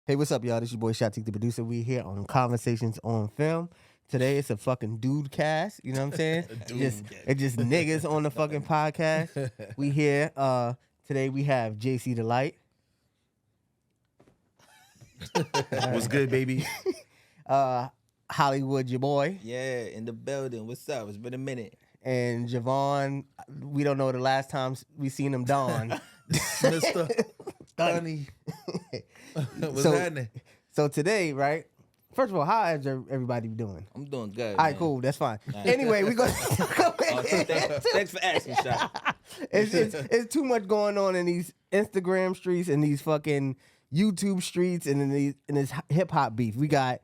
Hey, what's up, y'all? This your boy Shatek, the producer. We here on Conversations on Film. Today it's a fucking dude cast. You know what I'm saying? It's just niggas on the fucking podcast. We here. Today we have JC Delight. What's good, baby? Hollywood, your boy. Yeah, in the building. What's up? It's been a minute. And Javon, we don't know the last time we seen him Dawn. Mr. Dunny. What's happening? So today, right? First of all, how is everybody doing? I'm doing good. All right, cool. That's fine. Anyway, we go. Thanks for asking, Shot. It's too much going on in these Instagram streets and these fucking YouTube streets and in this hip hop beef. We got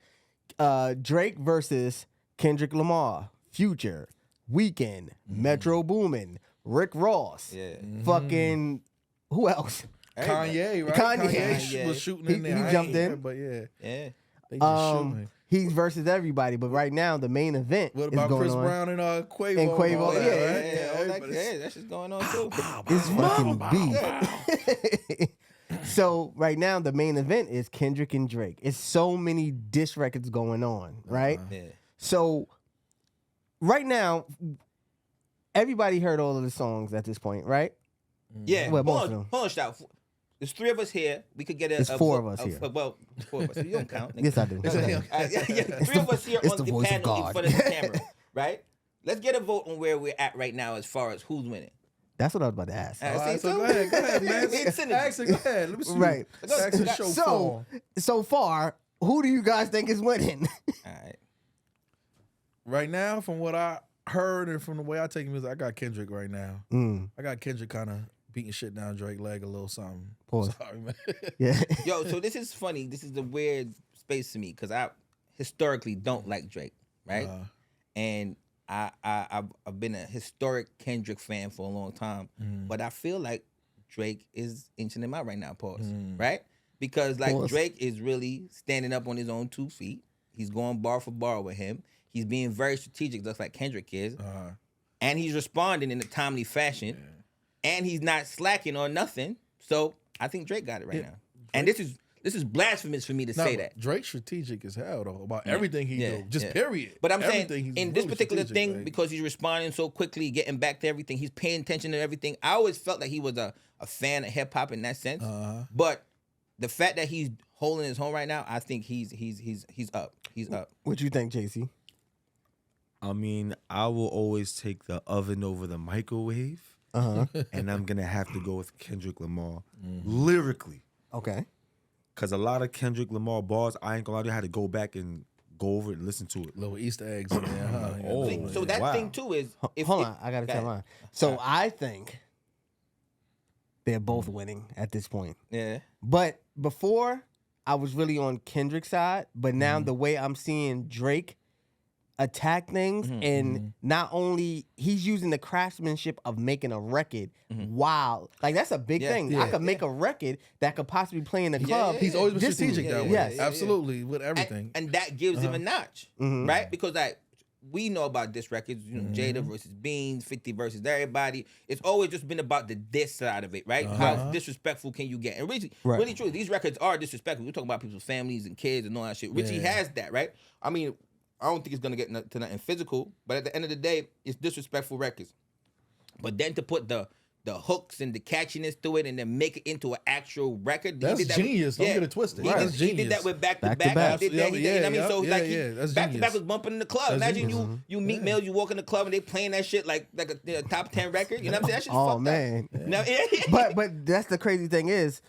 Drake versus Kendrick Lamar, Future, Weeknd, Metro Boomin, Rick Ross, fucking who else? Kanye, right? Kanye was shooting in there. He jumped in, but yeah. Yeah. They just shooting. He's versus everybody, but right now the main event What is about going Chris on. Brown and Quavo? And Quavo, all that, yeah. right? Yeah, that's just going on too. It's fucking beef. So right now the main event is Kendrick and Drake. It's so many diss records going on, right? Yeah. So right now, everybody heard all of the songs at this point, right? Yeah. Well, most of them. Hold on, Shot. There's three of us here. We could get a. It's four of us here. Well, four of us. You don't count. Yes, I do. Three of us here It's on the the voice of panel in God. front of the camera, right? Let's get a vote on where we're at right now as far as who's winning. That's what I was about to ask. All All right, see, so go ahead, man. It's synergy. Actually, go ahead. Let me see. Right. Actually, show form. So far, who do you guys think is winning? All right. Right now, from what I heard and from the way I take music, I got Kendrick right now. I got Kendrick kind of beating shit down Drake leg a little something. Pause. Sorry, man. Yeah. Yo, so this is funny. This is a weird space to me because I historically don't like Drake, right? And I've been a historic Kendrick fan for a long time, but I feel like Drake is inching him out right now. Pause. Right? Because like Pause. Drake is really standing up on his own 2 feet. He's going bar for bar with him. He's being very strategic, just like Kendrick is, and he's responding in a timely fashion. And he's not slacking on nothing. So I think Drake got it right now. And this is blasphemous for me to say that. Drake's strategic as hell though about everything he do. Just yeah. period. But I'm Everything saying he's in this really particular strategic, thing, like- because he's responding so quickly, getting back to everything, he's paying attention to everything. I always felt like he was a fan of hip hop in that sense. But the fact that he's holding his own right now, I think he's up. He's up. What you think, JC? I mean, I will always take the oven over the microwave, and I'm gonna have to go with Kendrick Lamar lyrically, Okay. because a lot of Kendrick Lamar bars, I ain't gonna lie, to you, I had to go back and go over it and listen to it. little Easter eggs in there, huh? Oh, Yeah. So that wow. thing too is Hold on, I gotta go tell ahead. mine. So I think they're both winning at this point. Yeah. But before, I was really on Kendrick's side, but now the way I'm seeing Drake attack things, and not only he's using the craftsmanship of making a record. Wow, like that's a big thing. I could make a record that could possibly play in the club. He's always been This strategic is- that way. yes. Absolutely, with everything. And that gives him a notch, right? Because like we know about diss records, you know, Jada versus Beans, 50 versus everybody. It's always just been about the diss side of it, right? How disrespectful can you get? And really true, these records are disrespectful. We're talking about people's families and kids and all that shit. Richie has that, right? I mean, I don't think it's gonna get to nothing physical, but at the end of the day, it's disrespectful records. But then to put the hooks and the catchiness to it and then make it into an actual record. That's he did that genius. Don't get it twisted. That's He did genius. that with back to Back to back. back. He did that. He did, you know what I mean? So Yeah, like yeah, that's back to back genius. was bumping in the club. That's Imagine genius. you meet males, you walk in the club and they playing that shit like a top 10 record. You know what I'm saying? That shit's Oh fucked man. up. Now, but that's the crazy thing is,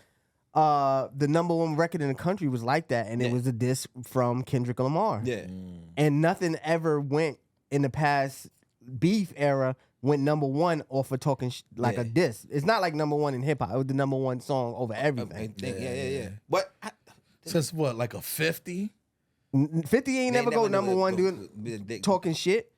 the #1 record in the country was like that, and it was a diss from Kendrick Lamar. yeah. And nothing ever went in the past beef era went #1 off of talking like a diss. It's not like #1 in hip hop. It was the #1 song over everything. Yeah. But Since what, like a 50? 50 ain't never go #1 doing talking shit.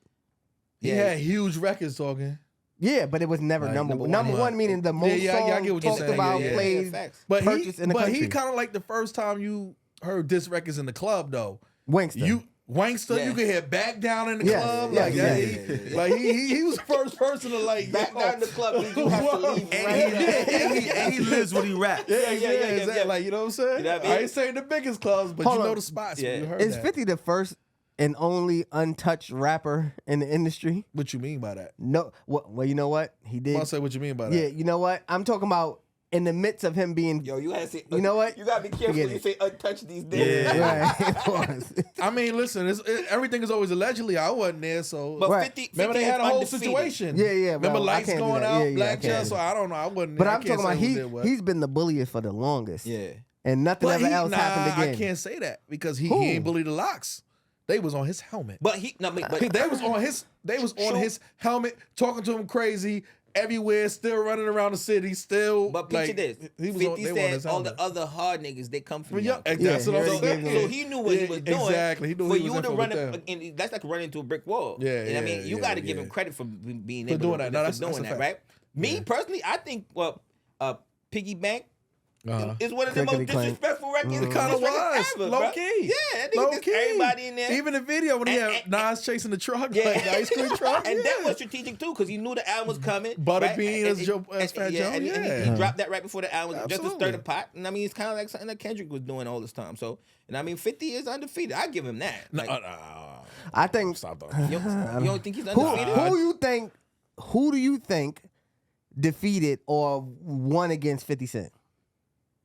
He had huge records talking. Yeah, but it was never Like, number one. number Number one. one meaning the most I get songs what you're talked saying. about, Yeah, yeah. played, facts. purchased in the country. he kind of like the first time you heard diss records in the club though. Winkster. Wankster, Yeah. you could hear back down in the Yeah, club. yeah, Like, yeah, like he was the first person to like Back down in the club, you have to leave. And he lives what he raps. Yeah, yeah, exactly. yeah. Like, you know what I'm saying? You know what I mean? I ain't saying the biggest clubs, but Hold you know on. the spots. Yeah. You heard Is that. 50 the first and only untouched rapper in the industry? What you mean by that? No. Well, you know what? He did. I'll say what you mean by that. Yeah, you know what? I'm talking about in the midst of him being. Yo, you gotta say. You know what? You gotta be careful Forget when you it. say untouched these days. Yeah. Right, it was. I mean, listen, everything is always allegedly. I wasn't there, so. But Right. 50, Remember 50 they had a is whole undefeated. situation. Yeah, yeah, Remember bro, I lights can't do going that. out, Yeah, yeah, I black can't. chest. So I don't know. I wasn't. But I I'm can't talking about say who did what. he's been the bulliest for the longest. Yeah. And nothing But ever he, else happened again. I can't say that because he Who? ain't bullied the locks. They was on his helmet. But he no, but They was on his. They was on True. his helmet, talking to him crazy everywhere, still running around the city, still. But picture like, this. He was 50 on, they were on his said all the helmet. other hard niggas, they come from Yeah, y'all. that's what Yeah, I'm he already saying. gave them- So he knew what he was doing. Exactly. He knew for he was you in to for run with it, them. and that's like running into a brick wall. Yeah, You know what I yeah, mean, you yeah, got to give yeah. him credit for being For able doing to that. No, that's doing a that, fact. right? Me personally, I think Piggy Bank Uh-huh. is one of the most Clickety clank. disrespectful records. It kind of this record was ever, low bro. key. Yeah, that Low nigga just key. everybody in there. Even the video when he And- had Nas chasing the truck, Yeah. like the ice cream truck, And that yeah. was strategic too, because he knew the album was coming. Butterbean right? as Joe- as Fat Joe, and yeah. he dropped that right before the album, just to stir Absolutely. the pot. And I mean, it's kind of like something that Kendrick was doing all this time. So, and I mean, 50 is undefeated. I give him that. No, Like, I think. stop though. you don't think he's Who undefeated? Who do you think defeated or won against 50 Cent?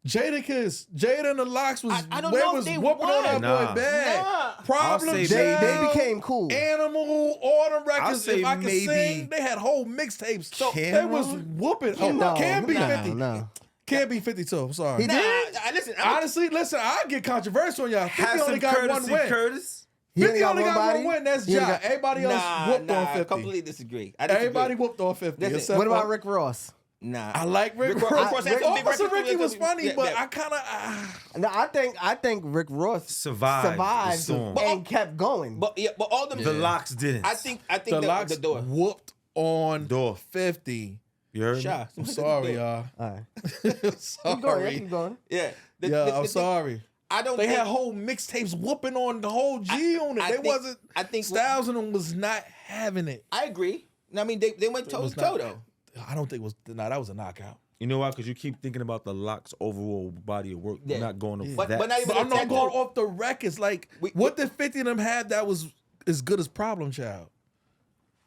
Jada and the Locks was I don't they know if was they whooping on that won. boy Nah. bad. Nah. Problem I'll say They became cool. Animal, all them records. say If I could maybe sing, they had whole mixtapes. So they Cameron? was whooping. Oh, No, can't be no, 50. no. Can't be 52. I'm sorry. He Nah, did? listen, Honestly, listen, I get controversial on y'all. 50 Have only some got one courtesy, win. Curtis. He 50 only got body? one win. That's He only Ja. got- Everybody else whooped on 50. completely disagree. I disagree. Everybody whooped on 50. Listen, except What about for- Rick Ross? Nah. I like Rick Rick Ross. Ross had some big Officer records Ricky too. was funny, Yeah, but yeah. I kind of. No, I think Rick Ross Survived the storm. and kept going. But all them. The Locks didn't. I think The Locks the door. whooped on Door. 50. You heard me? Shy. I'm sorry, y'all. All right. I'm Keep going. sorry. Keep going. Yeah. I'm sorry. I don't They think had whole mixtapes whooping on the whole G on it. I They think- wasn't. I think- Styles and them was not having it. I agree. I mean, they went toe was to toe not- though. I don't think it was. Nah, that was a knockout. You know why? Because you keep thinking about the Locks' overall body of work. Yeah. You're not going off But that. not even But I'm not that going too. off the records. Like, what did 50 of them have that was as good as Problem Child?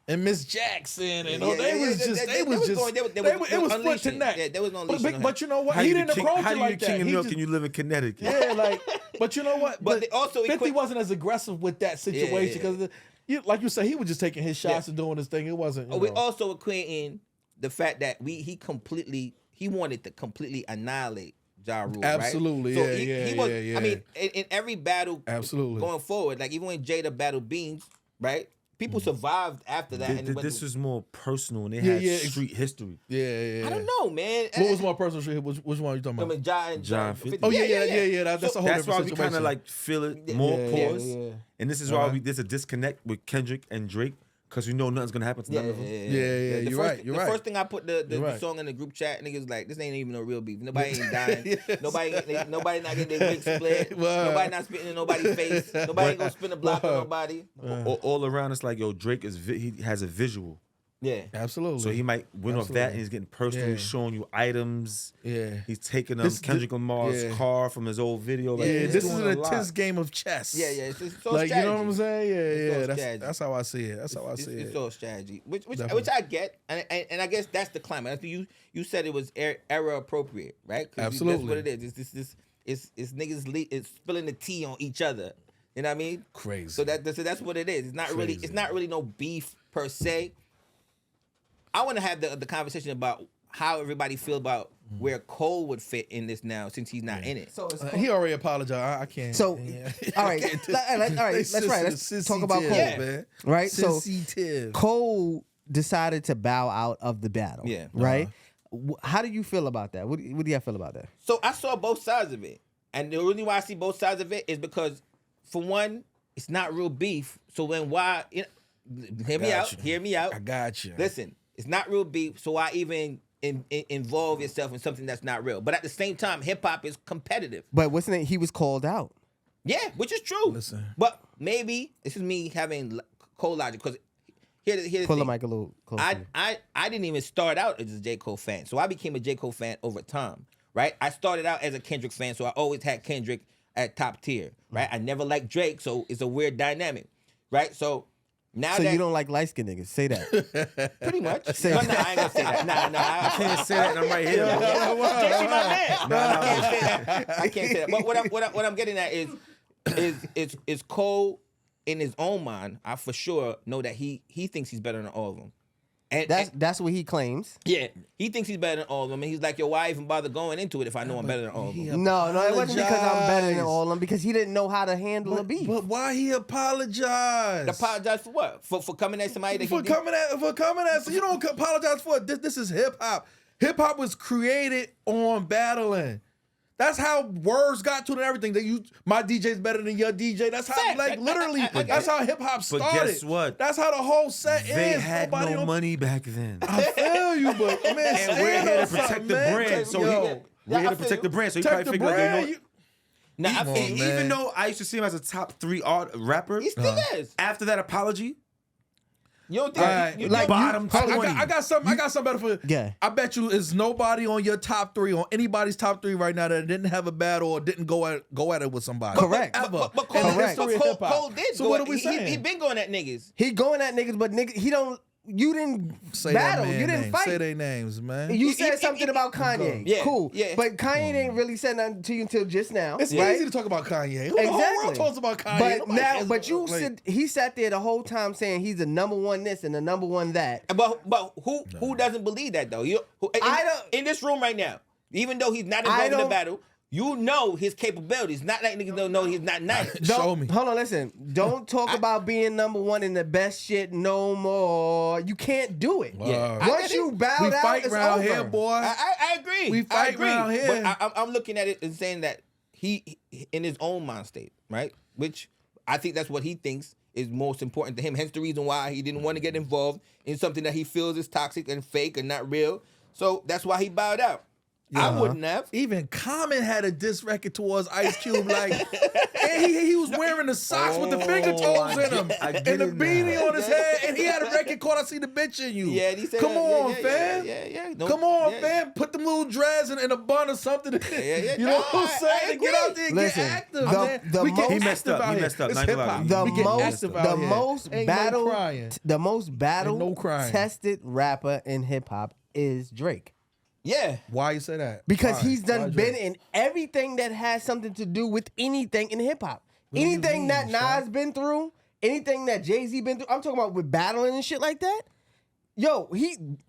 And Miss Jackson and all, they was just it was foot to unleashing. neck. Yeah, they was unleashing. But you know what? how He you didn't the king, approach how it you like the king that. of He milk just- and you live in Connecticut? Yeah, like, but you know what? But they also 50 equate- wasn't as aggressive with that situation Yeah. because, like you said, he was just taking his shots Yeah. and doing his thing. It wasn't. You we know. also equating the fact that he wanted to completely annihilate Ja Rule, Absolutely, right? yeah, he was, yeah. I mean, in every battle, Absolutely. going forward, like even when Jada battled Beans, right? People survived after that. and This was more personal, and they Yeah, had yeah, street history. Yeah. I don't know, man. What was more personal shit? Which one are you talking I about? mean, Ja and John 50. 50. Oh yeah. That's a whole That's why different we situation. kind of like feel it more Yeah, pause. yeah. And this is why there's a disconnect with Kendrick and Drake because we know nothing's gonna happen to none of them. Yeah, The you're first- right, you're the right. first thing I put the You're right. song in the group chat, niggas was like, this ain't even no real beef. Nobody ain't dying. Yes. Nobody not getting their wig split. Word. Nobody not spitting in nobody's face. Nobody ain't gonna spin a block on Word. nobody. All around, it's like, yo, Drake he has a visual. Yeah. Absolutely. So he might win off that, Absolutely. and he's getting personal. Yeah. He's showing you items. Yeah. He's taking Kendrick thi- Lamar's yeah. car from his old video. Like, Yeah, he's this is doing an a lot. intense game of chess. Yeah. It's all Like, strategy. you know what I'm saying? It's all Yeah. strategy. That's how I see it. That's how I see It's it. all strategy, which Definitely. I get, and I guess that's the climate. I think you said it was era appropriate, right? 'Cause Absolutely. that's what it is. It's niggas it's spilling the tea on each other. You know what I mean? Crazy. So that's what it is. It's not really no beef per se. I want to have the conversation about how everybody feel about where Cole would fit in this now since he's not in it. So it's He already apologized. I can't. So, yeah. all right, let's Let's talk about Cole, Yeah. man. right? So Sensitive. Cole decided to bow out of the battle. Yeah. Right. How do you feel about that? What do you feel about that? So I saw both sides of it. And the reason why I see both sides of it is because, for one, it's not real beef. So then why... hear me out. I got you. Listen, it's not real beef, so why even involve yourself in something that's not real? But at the same time, hip-hop is competitive. But wasn't it? He was called out. Yeah, which is true. Listen. But maybe this is me having cold logic because here's the Pull the thing. mic a little closer. I didn't even start out as a J. Cole fan, so I became a J. Cole fan over time, right? I started out as a Kendrick fan, so I always had Kendrick at top tier, right? I never liked Drake, so it's a weird dynamic, right? So now So that you don't like light skinned niggas? Say that. pretty much. Say No, that. I ain't gonna say that. Nah, I can't say that, and I'm right here. JC, my man. I can't say that. I can't say that. But what I'm getting at is Cole in his own mind. I for sure know that he thinks he's better than all of them. And That's what he claims. yeah, he thinks he's better than all of them, and he's like, yo, why even bother going into it if I know I'm better than all of them? No, it wasn't because I'm better than apologized. all of them. Because he didn't know how to handle a beef. But why he apologized? Apologize for what? For coming at somebody that for he did? coming at. So you don't apologize for it. This is hip hop. Hip hop was created on battling. That's how words got to it and everything. My DJ's better than your DJ. That's how, Fact. like, literally, I that's how hip hop started. But guess what? That's how the whole set They is. had Nobody no don't- money back then. I feel you, but man, And stand we're here on to protect something, the man. brand. So Yo, we're here I to feel protect the you. brand. So you protect probably the figure like, brand. you know, Nah, I Come on, feel man. even though I used to see him as a top 3 rapper, he still is. after that apology, You don't think Alright, you like, don't- bottom I 20. got something better for you. Yeah. I bet you is nobody on your top 3, on anybody's top 3 right now that didn't have a battle or didn't go at it with somebody. Correct. Ever. But in the Cole, Correct. history of Cole, hip-hop. Cole did So go what at, are we saying? he been going at niggas. He going at niggas, but you didn't Say battle. that man You didn't name. fight. Say their names, man. You said something about Kanye. Yeah, Cool. yeah. But Kanye didn't really say nothing to you until just now. It's right? easy to talk about Kanye. The whole world talks about Kanye. But Nobody now, cares but you about, like, he sat there the whole time saying he's the number one this and the number one that. But who doesn't believe that though? I don't- in this room right now, even though he's not I involved in the don't- battle, you know his capabilities. Not like niggas don't know he's not nice. Show me. Hold on, listen. Don't talk about being number one in the best shit no more. You can't do it. Yeah. I Once get you it. bow We out, fight it's around over. here, boy. I agree. We I fight agree. around here. But I'm looking at it and saying that he in his own mind state, right? Which I think that's what he thinks is most important to him. Hence the reason why he didn't want to get involved in something that he feels is toxic and fake and not real. So that's why he bowed out. I wouldn't have. Even Common had a diss record towards Ice Cube, like, and he was wearing the socks with the finger toes in them, I get and the it beanie now. on his head, and he had a record called "I See the Bitch in You." Yeah, and he said "Come that. on, Yeah, fam. yeah. No, Come on, yeah. fam. Put them little dreads in a bun or something. yeah. You know what I'm I saying? And get out there and Listen, get active, the- man. the We get most- He messed active up. out He here. messed up. It's Not gonna hip lie. hop. The We get most, active out the here. most Ain't no battle, crying. the most battle no crying. tested rapper in hip hop is Drake. Yeah. Why you say that? Because Why? he's Why done Drake? been in everything that has something to do with anything in hip hop. do you Anything mean, that Shaq? Nas been through, anything that Jay-Z been through. I'm talking about with battling and shit like that. Yo,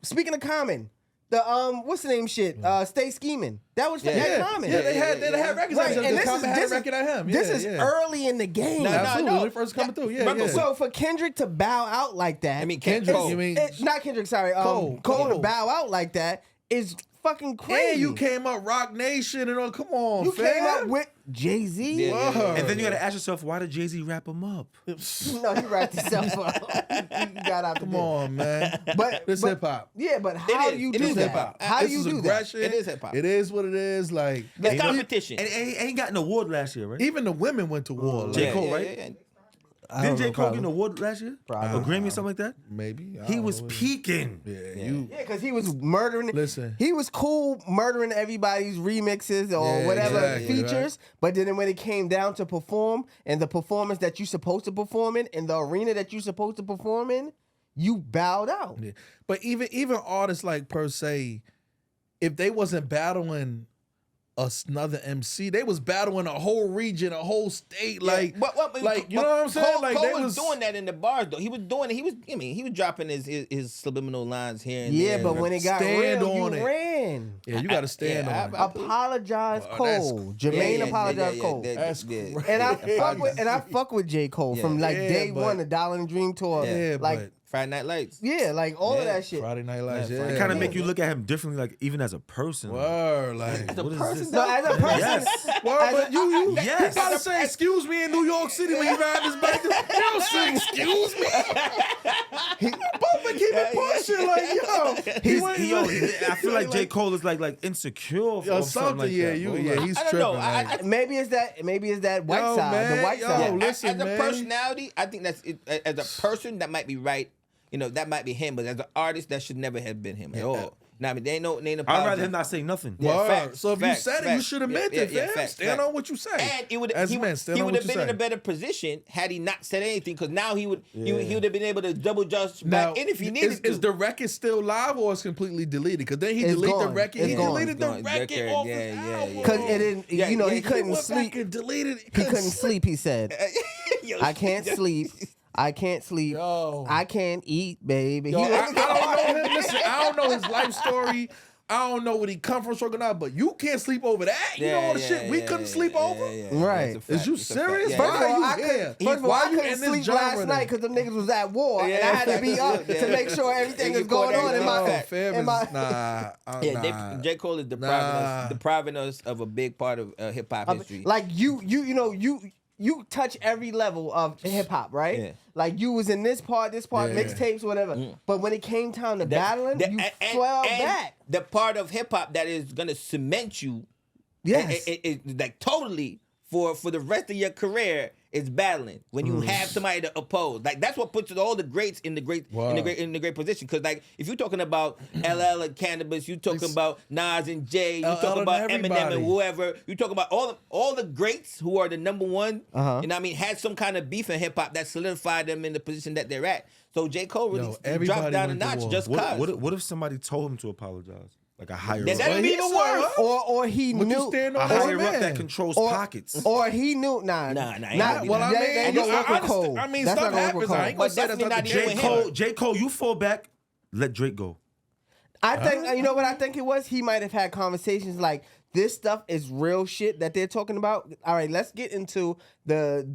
speaking of Common, the what's the name shit? Stay Scheming. That was Yeah. Common. Yeah, they had records. Right, Like, and this Common had is a record at him. This Yeah, is yeah. early in the game. No, Absolutely, no. when it first coming through. Yeah, Remember, yeah. So for Kendrick to bow out like that, I mean, Kendrick, Cole. you mean- not Kendrick, sorry, Cole to Cole. bow out like that is fucking crazy. And you came up Rock Nation and all. Come on, You fam. came up with Jay-Z. Word. And then you got to ask yourself, why did Jay-Z wrap him up? No, he wrapped himself up. You got out the Come door. on, man. But This hip hop. Yeah, but how do you It do is that? hip-hop. How do This you is do that? aggression. It is hip-hop. It is what it is. Like It's competition. And he ain't got an award last year, right? even the women went to war. J. Like, Cole, right? Yeah. Didn't J. Cole get an award last year? Probably. A Grammy or something like that? Maybe I He don't was know. peaking. Yeah, you. Yeah, because he was murdering. Listen. He was cool murdering everybody's remixes or Yeah, whatever exactly, features. But then when it came down to perform and the performance that you're supposed to perform in the arena that you're supposed to perform in, you bowed out. Yeah. But even artists like per se, if they wasn't battling another MC, they was battling a whole region, a whole state. Like, like you know what I'm saying? Cole, Like Cole they was doing that in the bars though. He was doing it. He was dropping his subliminal lines here and Yeah, there. but when it got Stand real, on you it. ran. Yeah, you got to stand Yeah, on it. Apologize, Well, that's- Cole. Jermaine apologized, Cole. That's yeah. crazy. And I Yeah. fuck with J. Cole from like Yeah, day but- one, the Dollar and Dream tour. Yeah, like but Friday Night Lights. yeah, like all of Yeah, that shit. Friday Night Lights. Yeah, Yeah, It kind of make you look at him differently, like even as a person. Word, like. As a What is person, this? No, as a person, Yes. Word, but you Yes. probably say excuse me in New York City when you ride this bike. You don't say excuse me. Both been keeping pushing. shit like, yo. I feel like J. Cole is like insecure or something like that. He's I don't know. tripping. Maybe it's that white side. Man, the white yo, side. listen, as a man. personality, I think that's it. As a person, that might be right. You know, that might be him. But as an artist, that should never have been him at all. Now, I mean, they ain't no I'd rather him not say nothing. Yeah, facts, So if you said it, you should have meant it, fam. facts, Stand on what you say. And he would have been in a better position had he not said anything, because now he would have been able to double judge back in if he needed to. Is the record still live or it's completely deleted? Because then he deleted the record. He deleted the record off his album. Because it didn't, he couldn't sleep. He couldn't sleep, he said. I can't sleep. I can't sleep. Yo. I can't eat, baby. I don't know him. Listen, I don't know his life story. I don't know where he come from, struggling out, but you can't sleep over that. You know all the shit we couldn't sleep over? Right. Is you serious? First of all, I you couldn't in this sleep genre last night because them niggas was at war, and I had to be up to make sure everything is going on in my. J. Cole is depriving us of a big part of hip hop history. Like you touch every level of hip hop, right? Yeah. Like you was in this part, mixtapes, whatever. But when it came time to battling, you fell back. The part of hip hop that is gonna cement you, like totally for the rest of your career is battling. When you have somebody to oppose, like that's what puts all the greats in the great position. Because like if you're talking about LL and Cannabis, you talking about Nas and Jay, you talking about Eminem and whoever, you talking about all the greats who are the number one. You know what I mean, had some kind of beef in hip hop that solidified them in the position that they're at. So J. Cole really dropped down a notch just cause. What if somebody told him to apologize? Like a higher up. That'd be even worse. Or he knew a higher up that controls pockets. Or he knew Well, I mean, stuff happens. I ain't gonna say that's not J. Cole, you fall back, let Drake go. I think you know what I think it was? He might have had conversations like, this stuff is real shit that they're talking about. All right, let's get into the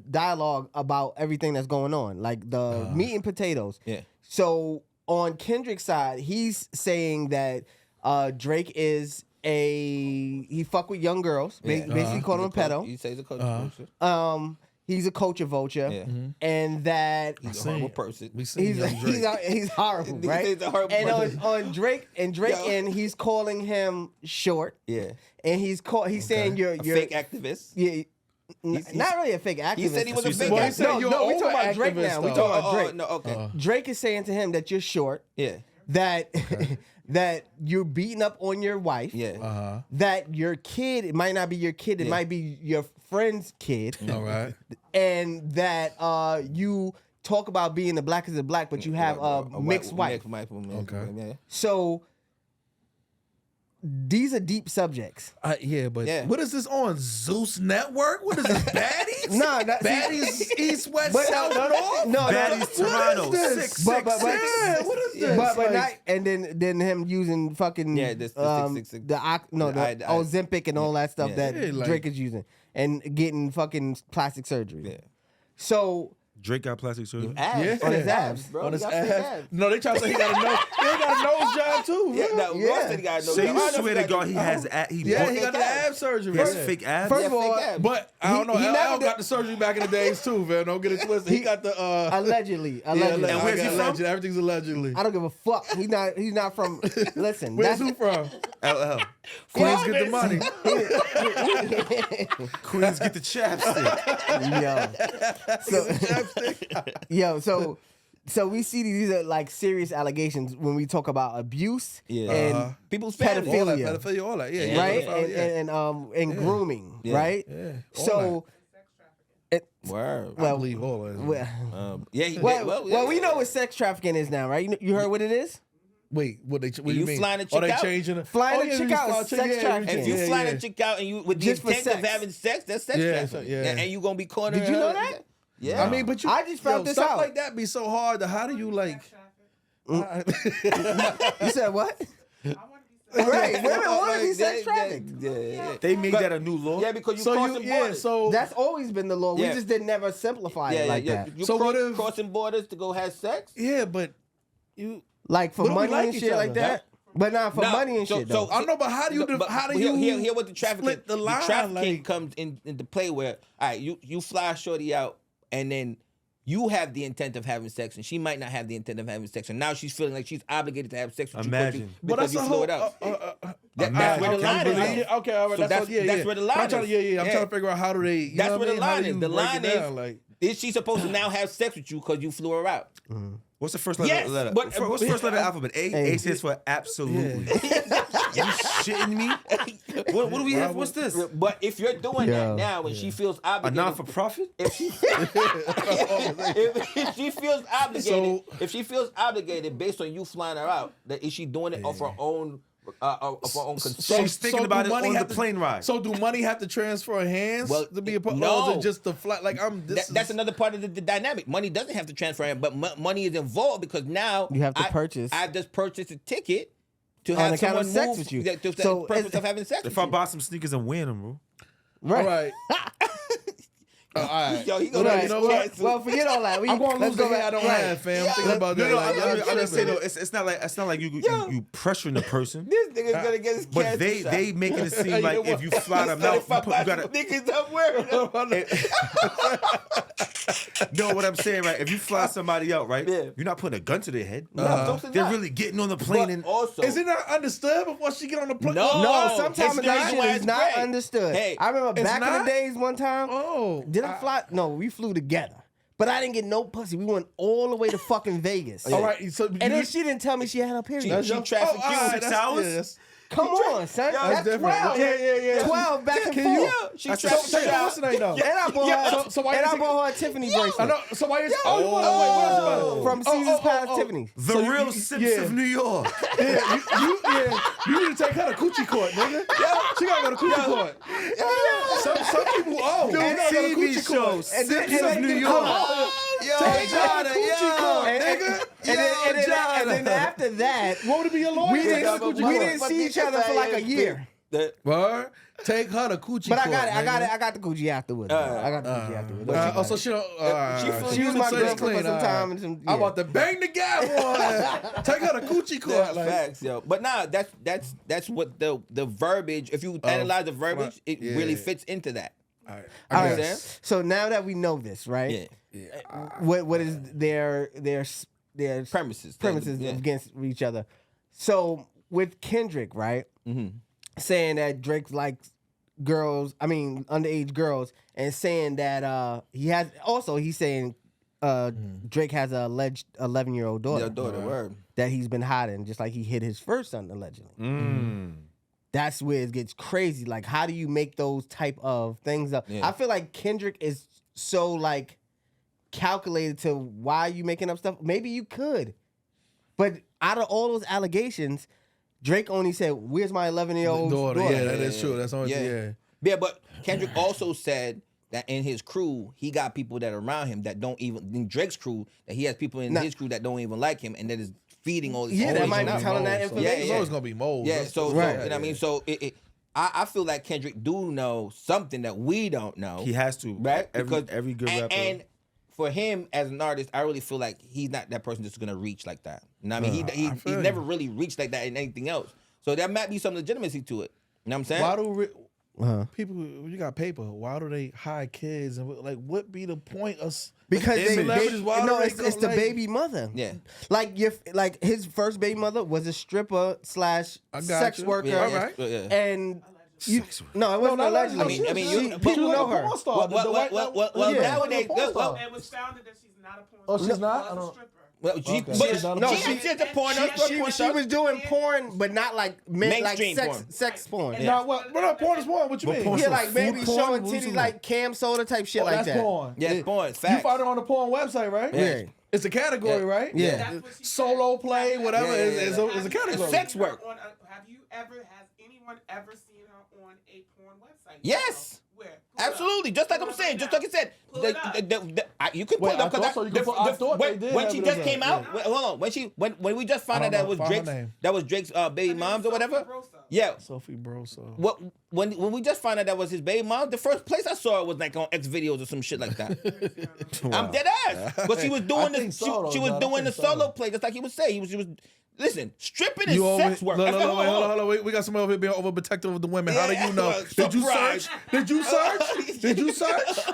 dialogue about everything that's going on, like the meat and potatoes. Yeah. So on Kendrick's side, he's saying that Drake is he fuck with young girls, basically calling him a pedo. He says a coach of vulture. He's a culture vulture, and that he's a horrible person. He's horrible, right? He's a horrible and on Drake, and he's calling him short. Yeah, and he's saying you're a fake activist. Yeah. Not really a fake activist. He said he was a fake activist. No, we talking about Drake now. We talking about Drake. No, okay. Drake is saying to him that you're short. Yeah. That that you're beating up on your wife. Yeah. That your kid, it might not be your kid, it might be your friend's kid. All right. And that you talk about being the black is the black, but you have a mixed wife. Okay. Yeah. So these are deep subjects. What is this on Zeus Network? What is this, Baddies? No, Baddies East, West, South, North? No, Baddies Toronto. What is this? What is this? But like, not, and then him using fucking the Ozempic and all that stuff that like, Drake is using and getting fucking plastic surgery. Yeah. So Drake got plastic surgery. on his abs, bro. On his abs. No, they try to say he got a nose job too. Ross said he got a nose So job. you swear to God he has he got the ab surgery. He has fake abs. First of all, but I don't know. He never got the surgery back in the days too, man. Don't get it twisted. He got the allegedly. And where's he from? Everything's allegedly. I don't give a fuck. He's not from. Listen, where's who from? LL. Queens get the money. Queens get the chapstick. So we see these are like serious allegations when we talk about abuse and people's pedophilia, all that, right? And grooming, right? Yeah. So. Word. I believe all that. Well, we know what sex trafficking is now, right? You heard what it is? Wait, what do you mean? Flying a chick out? Changing it? Flying a chick out is sex trafficking. If you flying a chick out and you with the Just for intent of sex. having sex, that's sex trafficking. And you gonna be cornering. Did you know that? Yeah. I mean, but I just found this stuff out. like that be so hard. How do you like? You said what? Right, women want to be sex trafficked. Yeah. They made that a new law. Yeah, because you crossing borders. So that's always been the law. We just didn't never simplify it like that. You what if crossing borders to go have sex? Yeah, but you like for money like and each shit like other? that. But not for money and shit. Though. I don't know, but how do you hear what the trafficking split the line? The trafficking comes into play where all right, you fly shorty out and then you have the intent of having sex, and she might not have the intent of having sex, and now she's feeling like she's obligated to have sex with you because you flew it out. That's where the line is. Okay, all right. That's where the line is. I'm trying to figure out how do they. That's where the line is. The line is she supposed to now have sex with you because you flew her out? What's the first letter? What's the first letter of the alphabet? A stands for absolutely. You shitting me? What do we have? What's this? But if you're doing that now and she feels A obligated, non-for-profit? if she if she feels obligated based on you flying her out, that is she doing it of her own consent? She's thinking about it on the plane ride. So do money have to transfer hands to be a part? No. Or is it just the flight? Like That's another part of the dynamic. Money doesn't have to transfer hands, but money is involved because now you have to purchase. I just purchased a ticket to have someone move sex with you. To the purpose of having sex. If I buy some sneakers and wear them, bro. All right. All right. Yo, he gonna you know what? Well, forget all that. I'm going to lose the hair I don't have, fam. I'm thinking about that. I'm just saying though, it's not like you pressuring the person. This nigga's gonna get his cancer. But they making it seem like if you fly them out, you gotta. Niggas up wearing No, what I'm saying, right? If you fly somebody out, right? Yeah. You're not putting a gun to their head. No, They're really getting on the plane and also, Is it not understood before she get on the plane? No, sometimes it's that shit is not great. understood. Hey, I remember it's back in not? the days one time. Oh. Did I fly? No, we flew together. But I didn't get no pussy. We went all the way to fucking Vegas. All right. So And then she didn't tell me she had her period. She trafficked you 6 hours? Come on, son. That's different. 12. Yeah. 12 back and Can forth. you? She So trafficked you. what's the name though? And I bought So why her, you and I think- bought her a Tiffany I bracelet know. So why is? Oh, wait, what else about it? from Caesar's Palace Tiffany. the So you- real you- Sips yeah. of New York. You need to take her to coochie court, nigga. She gotta go to coochie court. Some people, And they gotta go to TV coochie show, court. Sips of New York. Take her to coochie court, nigga. And then after that, What would it be your lawyer? we Take her to didn't, coochie we court. didn't see each other for like a year. Word? Take her to coochie But court. I got the coochie afterwards. I got the coochie afterwards. So she don't. She was my clean, girlfriend for some time. And some, I'm about to bang the guy, boy. Take her to coochie court. Yeah, Like, facts, yo. But nah, that's what the verbiage. If you analyze the verbiage, it really fits into that. all right. All You know right. what I'm saying? So now that we know this, right? Yeah. What is their Premises yeah. against each other? So with Kendrick, right? Mm-hmm. Saying that Drake likes underage girls, and saying that he's saying Drake has a alleged 11-year-old daughter. Your daughter, word. That he's been hiding, just like he hid his first son allegedly. That's where it gets crazy. Like, how do you make those type of things up? Yeah. I feel like Kendrick is so like calculated to why you making up stuff. Maybe you could, but out of all those allegations, Drake only said, "Where's my 11-year-old daughter?" Yeah, that is true. That's only Yeah, but Kendrick also said that in his crew, he got people that are around him that don't even, in Drake's crew, that he has people in his crew that don't even like him and that is feeding all these. Yeah, that might be out. telling that information. It's always gonna be mold. Yeah, so right. you know what I mean? So I feel like Kendrick do know something that we don't know. He has to, right? Every good rapper. And for him as an artist, I really feel like he's not that person that's gonna reach like that. You know what I mean? He never really reached like that in anything else. So there might be some legitimacy to it. You know what I'm saying? Why do people? You got paper. Why do they hide kids and like? What be the point of? Because it's the like, baby mother. Yeah. Like his first baby mother was a stripper / sex worker. Yeah, All right. yeah. And no, it wasn't allegedly. I mean, people know her. Well, Yeah. nowadays, It was founded that she's not a porn. Oh, she's not? She was a stripper. well, she's a porn. She was doing porn, but not like Mainstream sex porn. Yeah. Nah, what porn is porn? What you mean? porn? Yeah, like maybe Food porn? showing What was titties it? like cam soda type shit like that's that. porn. Yes, porn. You Facts. find it on the porn website, right? Yeah. It's a category, right? Yeah. That's what she Solo said. play, whatever, Yeah, is a category. Sex work. Has anyone ever seen her on a porn website? Yes. Where? Absolutely, just like I'm saying, just like I said, Pull it up. you could pull Wait, it up I thought so. You could pull- I thought they did when have she it just as came a- out. yeah. Hold on, when we just found I out don't that was know. Find her Drake's name. baby moms or whatever. Rosa. Yeah. Sophie Broso. What when we just found out that was his baby mom, the first place I saw it was like on X videos or some shit like that. I'm dead ass. But she was doing think so, she was though, doing I the think so. solo play, just like he was saying. He was listen, stripping is sex work. Wait, That's hold not- on. We got somebody over here being overprotective of the women. How do you know? Yeah, Did you surprise. search? Did you search? Did you search?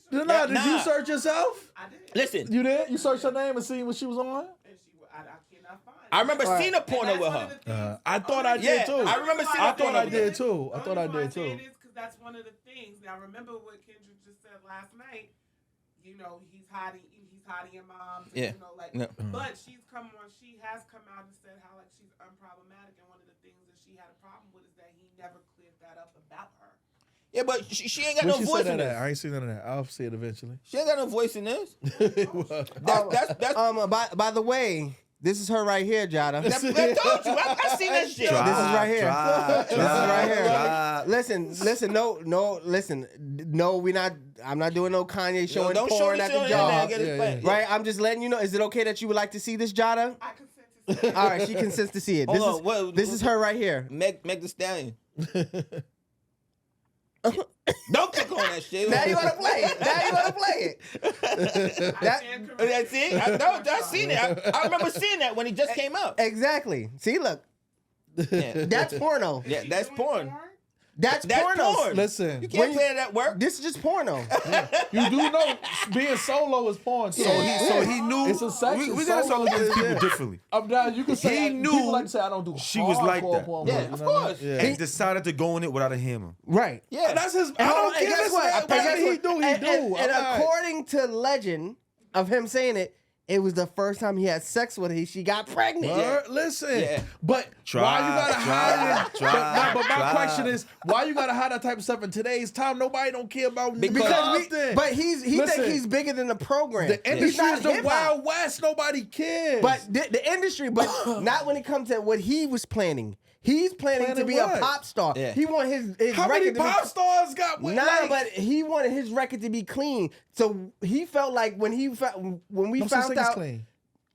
Did you search yourself? I did. Listen, You did? You searched her name and seen what she was on? And I cannot find it. I remember seeing a porno And with that's one her. of the things- I thought I Yeah, did too. I remember seeing I a thought porno I with did her. too. I thought I did too. Because that's one of the things. Now remember what Kendrick just said last night. You know, he's hiding your mom. Yeah. You know, like, Yeah. but she has come out and said how like she's unproblematic, and one of the things that she had a problem with is that he never cleared that up about her. Yeah, but she ain't got Where no she voice said in that this. at? I ain't seen none of that. I'll see it eventually. She ain't got no voice in this. That's By the way, this is her right here, Jada. I told you. I seen that shit. This is right here. Drive, This is right here. drive. Listen, no, I'm not doing no Kanye showing Don't show porn this at shit the on job. the internet. Get his butt. Right? I'm just letting you know. Is it okay that you would like to see this, Jada? I consent to say All right, she consents to see it. Hold on, This is her right here. Meg the Stallion. Don't click on that shit. Now you want to play it. I stand corrected. That's it. I seen it. I remember seeing that when it just came up. Exactly. See, look. Yeah, That's porno. yeah, that's porn. That's That's porno. porn. Listen, You can't play it at work. This is just porno. you do know being solo is porn too. So he knew. It's a section. We gotta start looking at these people Yeah. differently. I'm down. You can say He knew people like to say I don't do. she was like hardcore that. porn, Yeah, but, of you know what I mean? course. Yeah. And decided to go in it without a hammer. Right. Yeah, That's his. I And don't and care. guess what? Whatever And guess he what? do, he And- do. And I'm not- according to legend of him saying it, it was the first time he had sex with her. She got pregnant. Word, listen, Yeah. but why you gotta hide it? try, But my try. question is, why you gotta hide that type of stuff in today's time? Nobody don't care about Because nothing. but he Listen, think he's bigger than the program. the He's industry not is the hip-hop. Wild West. Nobody cares. But the industry, but not when it comes to what he was planning. He's planning to Planning be what? a pop star. Yeah. He want his how many record to be pop stars got? Nah, but he wanted his record to be clean. So he felt like when we no such found thing as out clean.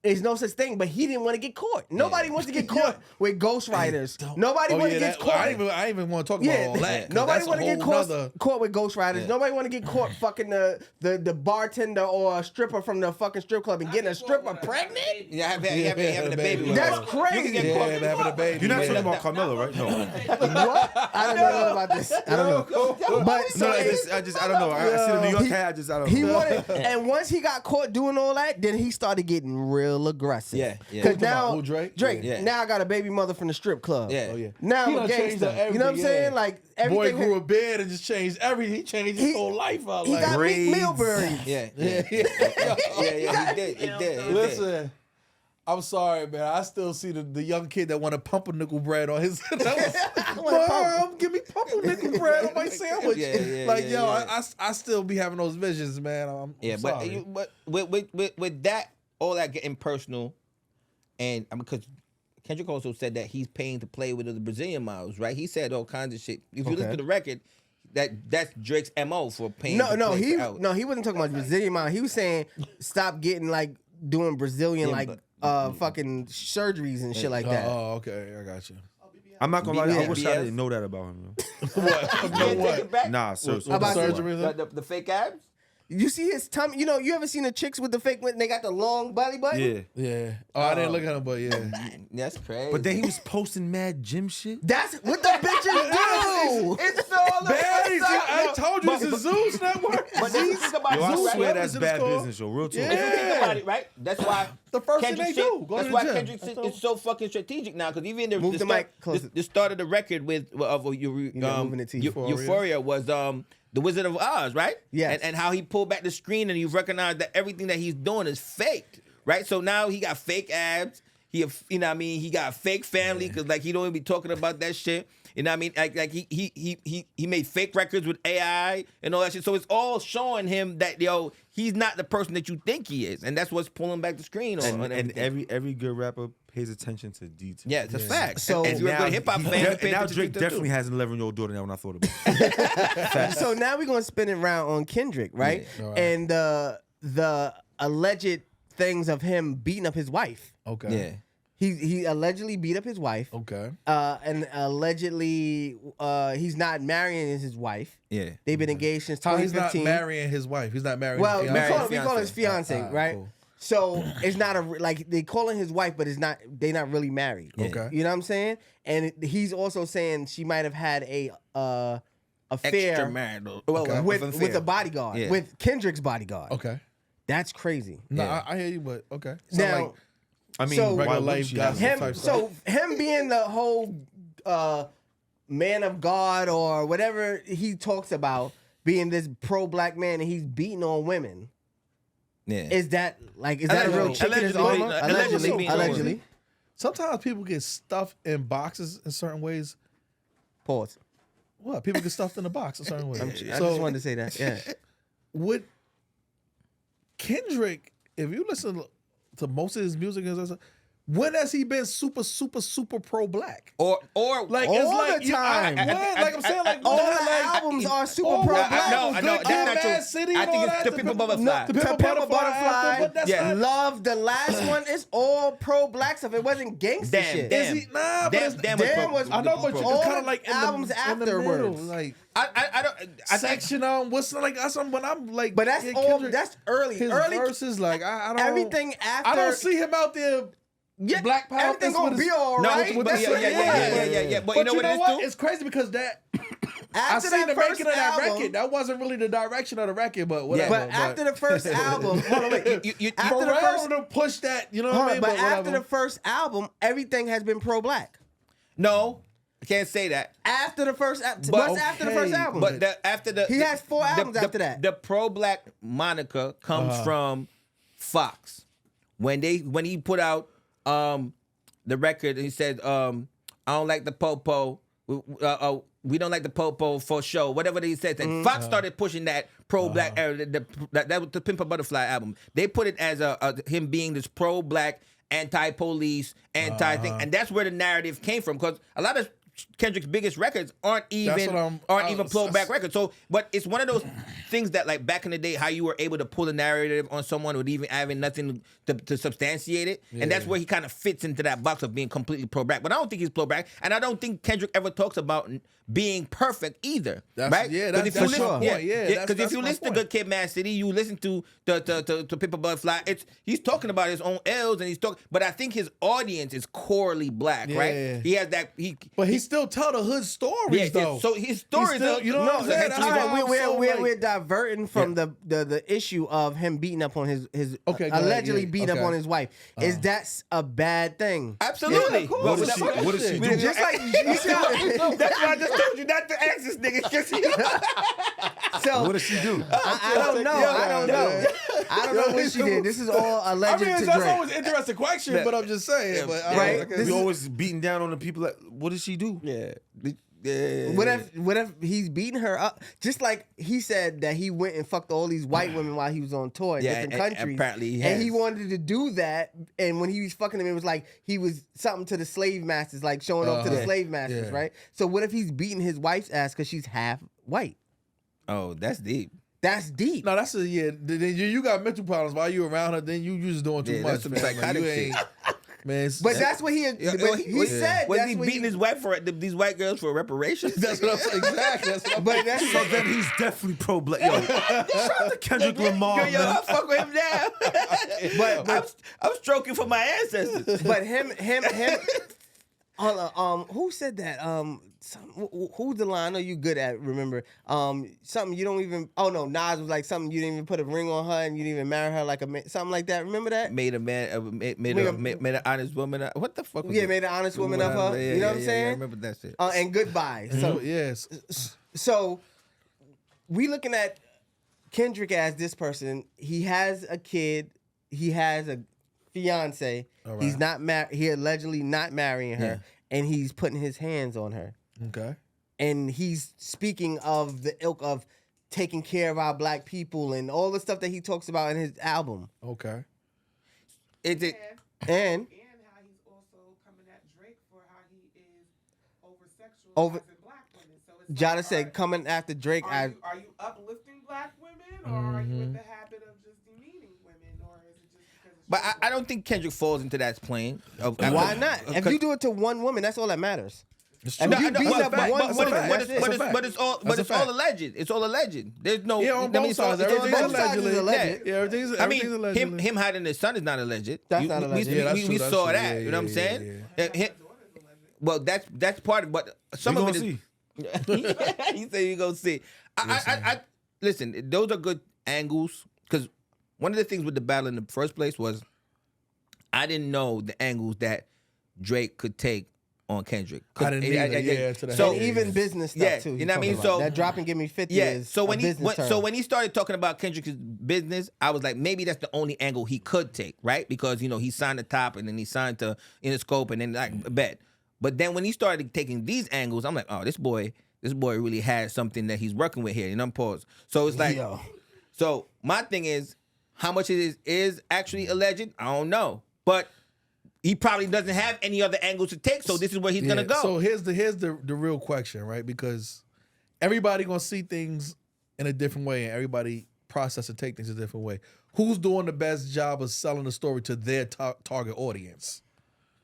there's no such thing, but he didn't want to get caught. Nobody wants to get caught with ghostwriters. Nobody wants to get caught. I ain't even want to talk about all that. 'cause Nobody that's a want to get whole caught, nother- caught with ghostwriters. Nobody want to get caught fucking the bartender or a stripper from the fucking strip club and getting a stripper pregnant. yeah, having a baby. With That's her. crazy. You can get Yeah, caught. and having a baby. You're not yeah. talking about Carmelo, right? No. What? I don't know about this. I don't know. But so No, I don't know. I see the New York hat. I don't he know. wanted, and once he got caught doing all that, then he started getting real aggressive. Yeah, yeah. Because Who now Who, Drake? Yeah. now I got a baby mother from the strip club. Yeah. Oh yeah. Now He I'm a done changed gangster. everything, You know what I'm saying? yeah. Like Boy everything. grew a beard and just changed everything. He changed his He- whole life out. he Like, got Meek braids. Millberry. Yeah, yeah, yeah, yeah. he did. He did. Listen, I'm sorry, man. I still see the young kid that want a pumpernickel bread on his. Mom, give me pumpernickel bread on my sandwich. Yeah, like, yeah, yo, yeah. I still be having those visions, man. I'm Yeah, sorry. but with that, all that getting personal, and because Kendrick also said that he's paying to play with the Brazilian models, right? He said all kinds of shit. If you listen to the record, that's Drake's MO for paying. to play for out. He wasn't talking about Brazilian man. He was saying stop getting like doing Brazilian fucking surgeries and shit like that. Oh, okay, I got you. I'm not gonna lie. I BBS. wish I didn't know that about him. Yo. What? You No, can't take what? it back? Nah, seriously. About surgery? The fake abs? You see his tummy? You know, you ever seen the chicks with the fake? They got the long belly button. Yeah. Yeah. Oh, I didn't look at him, but yeah. That's crazy. But then he was posting mad gym shit. That's what the bitches do. it's all Baddies, I told you it's a Zeus network. But then you think about Yo, I Zeus, swear right? that's Zeus bad called? business, yo. Real talk. If you think about it, right? That's why The first thing Kendrick they shit, do, go to that's the why gym. Kendrick That's shit is so fucking strategic now. Because even Move the mic closer. the start of the record with moving it to Euphoria was the Wizard of Oz, right? Yes. And how he pulled back the screen and you recognize that everything that he's doing is fake, right? So now he got fake abs. He got a fake family because like he don't even be talking about that shit. You know what I mean? Like he made fake records with AI and all that shit. So it's all showing him that he's not the person that you think he is, and that's what's pulling back the screen on. And everything. every good rapper pays attention to detail. Yeah, it's a fact. So- and if you're a good hip hop fan, you pay and now attention Drake to that definitely too. has an 11-year-old daughter. Now when I thought about it. So now we're gonna spin it around on Kendrick, right? Yeah. All right. And the alleged things of him beating up his wife. Okay. Yeah. He allegedly beat up his wife. Okay. And allegedly he's not marrying his wife. Yeah. They've been engaged since How he's 2015. not marrying his wife. He's not marrying Well, his we fiance. call his fiance, Ah, right? cool. So it's not like they calling his wife, but it's not. They're not really married. Okay. You know what I'm saying? And he's also saying she might have had a affair Extramarital. Okay. with a bodyguard, Yeah. with Kendrick's bodyguard. Okay. That's crazy. No, Yeah. I hear you, but okay. Now, Like I mean, So- why regular wouldn't life she gossip have type it? stuff. him being the whole man of God or whatever he talks about, being this pro-black man and he's beating on women. Yeah. Is that a real chick in his Allegedly. armor? Allegedly. Allegedly. sometimes people get stuffed in boxes in certain ways. Pause. What? People get stuffed in a box in certain ways. I just wanted to say that. Yeah. Would Kendrick, if you listen to most of his music, when has he been super pro-black? Or Like All it's like the time. Like I'm saying, like All when, the like, albums are super all the pro-black. albums, No, Good that's Kid, not true. Mad City, I and think all it's that, To Pimp a Butterfly. To To Pimp a Pimp a Butterfly, Butterfly, but that's Yeah. not. Love, the last one is all pro-black stuff. It wasn't gangster shit. Damn. Is he? Nah, but Damn, it's, damn Damn was was- I know, but pro- you all kind of the like in albums the middle, afterwards. like I don't. I think section on what's like that's when I'm like. But that's yeah, all. Kendrick, That's early. his Early. verses. Like I don't Everything after. I don't see him out there. Yeah, Black Power. everything gonna be all No, right. but That's yeah, what- yeah. But you know what it is too? It's crazy because that I After seen that the first making of that album, record. That wasn't really the direction of the record, but whatever. but after the first album, hold on, wait. After the Pharrell first, to push that, you know what hold I on, mean? but after whatever. the first album, everything has been pro-black. No, I can't say that. After the first, But- what's after the first okay, album? But after the He has 4 albums after that. The pro-black moniker comes from Fox when he put out the record. He said, "I don't like the popo. We don't like the popo for show." Whatever he said. And Fox started pushing that pro-black era. That was the Pimp a Butterfly album. They put it as him being this pro-black, anti-police, anti-thing, and that's where the narrative came from. Because a lot of Kendrick's biggest records aren't even pro-black records. So, but it's one of those things that, like back in the day, how you were able to pull a narrative on someone with even having nothing to substantiate it, and that's where he kind of fits into that box of being completely pro-black. But I don't think he's pro-black, and I don't think Kendrick ever talks about being perfect either. That's- right? yeah, 'Cause that's if you my listen, point. Yeah, because if that's you my listen point. to Good Kid, Mad City, you listen to the Pimp a Butterfly. He's talking about his own L's, and he's talking. But I think his audience is corely black, right? Yeah. He has that. But he still tell the hood stories though. So his stories, still- you know what I'm saying? That's all why right, I'm so, we're like- diverting from the issue of him beating up on his Okay, go ahead, allegedly yeah, beating up okay. on his wife. Is that a bad thing? Absolutely. Yeah, of course. Well, What is What does she do? Just like you said. That's why I just told you not to ask this nigga. 'Cause So What does she do? I don't know. I don't know. I don't know what she did. This is all I alleged mean, to that's Drake. always an interesting question, but I'm just saying. But Right? Okay. This You is- always beating down on the people. What does she do? yeah. What if he's beating her up? Just like he said that he went and fucked all these white women while he was on tour in Yeah, different and countries. apparently he and he has. wanted to do that. And when he was fucking them, it was like he was something to the slave masters, like showing off to the Yeah. slave masters, Yeah. right? So what if he's beating his wife's ass because she's half white? Oh, that's deep. That's deep. No, that's then you got mental problems while you around her. Then you just doing too Yeah, much. that's some man. Like, psychotic you ain't, man. But that's what he said. Was That's he what beating his wife for these white girls for reparations? that's what I'm saying. Exactly. That's what I'm But that's So then he's definitely pro-black. Yo, shout out to Kendrick Lamar, Yo, I man. fuck with him now. But I'm stroking for my ancestors. But him. Hold on, who said that? Who's the line? I know you good at remember. Something you don't even. Oh no, Nas was like something you didn't even put a ring on her and you didn't even marry her like a man, something like that. Remember that? Made a man, made an honest woman. What the fuck? Was Yeah, it? made an honest woman of her. Yeah, You know what I'm yeah, saying? I remember that shit. And goodbye. So yes. so we looking at Kendrick as this person. He has a kid. He has a fiance. All right. He's not married. He allegedly not marrying her, and he's putting his hands on her. Okay. And he's speaking of the ilk of taking care of our black people and all the stuff that he talks about in his album. Okay. It, And And how he's also coming at Drake for how he is over-sexualizing black women. So it's Jada like, said coming after Drake, are you uplifting black women, or are you in the habit of just demeaning women, or is it just because it's but your I don't think Kendrick falls into that plane. why not? If you do it to one woman, that's all that matters. It's If you beat up one woman, that's it. But it's all alleged. It's all alleged. There's no. Yeah, on I mean, both it's all- sides. it's all Everything's both sides is allegedly. alleged. Yeah, everything's I mean, allegedly. him hiding his son is not alleged. That's not alleged. Yeah, that's true, We that's saw true. that. Yeah, You know what I'm yeah, saying? yeah, Well, that's part of. But some We of gonna it is. see. You say you gonna see. I listen. Those are good angles because one of the things with the battle in the first place was I didn't know the angles that Drake could take on Kendrick. I didn't either. To the so head. even business stuff too. You know what I mean? About. So that drop and give me 50 is so when when he started talking about Kendrick's business, I was like, maybe that's the only angle he could take, right? Because he signed the top and then he signed to Interscope and then like bet. But then when he started taking these angles, I'm like, oh, this boy really has something that he's working with here. And I'm paused. So it's like, so my thing is, how much it is actually alleged, I don't know. But he probably doesn't have any other angles to take, so this is where he's gonna go. So here's the real question, right? Because everybody gonna see things in a different way, and everybody process and take things a different way. Who's doing the best job of selling the story to their target audience?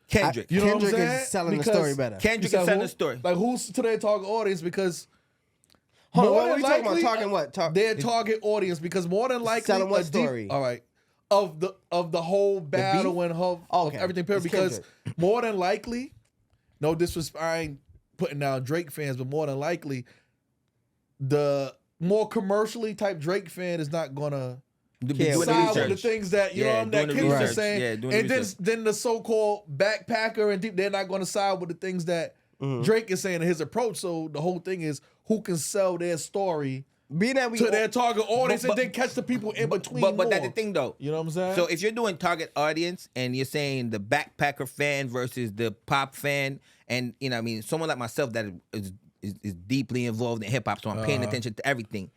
Kendrick. You know Kendrick what I'm saying? is selling the story better. Kendrick is selling the story. Like who's to their target audience? Because Hold on, more what are than you talking about? likely, Talking what? their target audience, because more than likely selling what a deep- story? all right. Of the whole battle beef? and of Okay. everything, period. It's Because Kendrick. more than likely, no disrespect, I ain't putting down Drake fans, but more than likely, the more commercially type Drake fan is not gonna Doing side the with the research. things that that doing the Kendrick is research. saying, Yeah, doing the and research. then the so-called backpacker and deep, they're not gonna side with the things that Drake is saying in his approach. So the whole thing is who can sell their story Being that we to their target audience but- and then catch the people in between. But that's more. the thing, though. You know what I'm saying? So if you're doing target audience and you're saying the backpacker fan versus the pop fan, and someone like myself that is deeply involved in hip hop, so I'm paying attention to everything.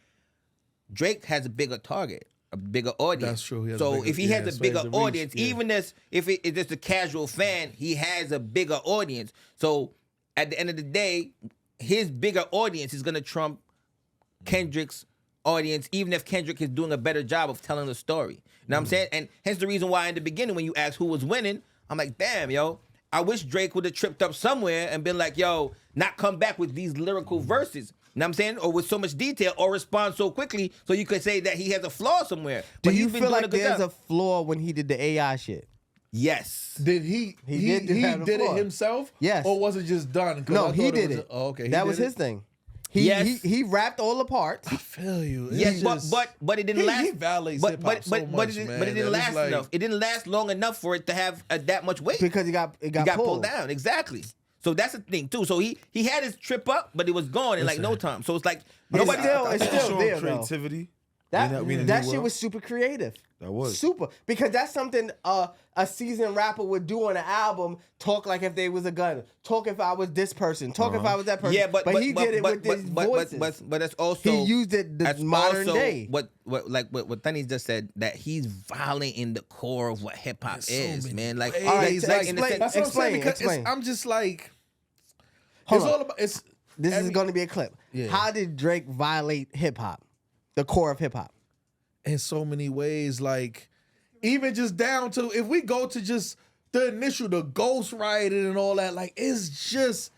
Drake has a bigger target, a bigger audience. That's true. He has So a bigger- if he has a so bigger he has a reach, audience, yeah. even if it's just a casual fan, he has a bigger audience. So at the end of the day, his bigger audience is gonna trump Kendrick's audience, even if Kendrick is doing a better job of telling the story. You know what I'm saying? And hence the reason why in the beginning when you asked who was winning, I'm like, damn, yo, I wish Drake would have tripped up somewhere and been like, yo, not come back with these lyrical verses. You know what I'm saying? Or with so much detail or respond so quickly so you could say that he has a flaw somewhere. Do But you he's been feel doing like a good there's job. a flaw when he did the AI shit? Yes. Did he did have a did it flaw. himself? Yes. Or was it just done? 'Cause I No, thought he did was it. Oh, okay. That was his thing. He, Yes. he rapped all the parts. I feel you. It's Yes, just- but it didn't last. He violates but, hip-hop but, so but, much, it, man, but it didn't that it's last like- enough. It didn't last long enough for it to have that much weight. Because it got pulled down. Exactly. So that's the thing too. So he had his trip up, but it was gone in like no time. So it's like nobody. it's still Showing there, though. creativity. That in the that new shit world. was super creative. That was. super, because that's something a seasoned rapper would do on an album. Talk like if they was a gun. Talk if I was this person. Talk if I was that person. Yeah, but he did it with his voices. But that's also He used it the that's modern also day. What Thani just said, that he's violating the core of what hip hop is, man. Like, ways. All right, like, so like in the explain- sense- That's what I'm saying, because explain. I'm just like, Hold it's on. all about. It's This is every- going to be a clip. Yeah. How did Drake violate hip hop, the core of hip hop? in so many ways. Like, even just down to if we go to just the initial, the ghostwriting and all that. Like, it's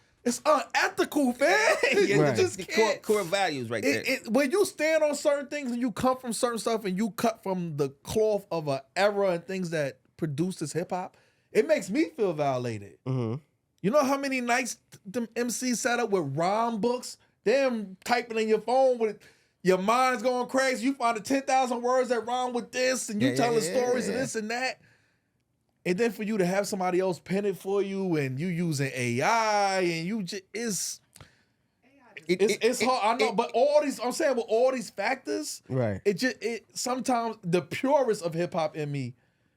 unethical, man. Yeah, You Right. just the can't. core values right there. When you stand on certain things and you come from certain stuff and you cut from the cloth of an era and things that produced this hip hop, it makes me feel violated. Mm-hmm. You know how many nights them MCs sat up with rhyme books, them typing in your phone with your mind's going crazy. You find the 10,000 words that rhyme with this, and you telling stories and this and that. And then for you to have somebody else pen it for you, and you using AI, and you just it's hard. I know, but all these, I'm saying, with all these factors, Right. it sometimes the purest of hip hop in me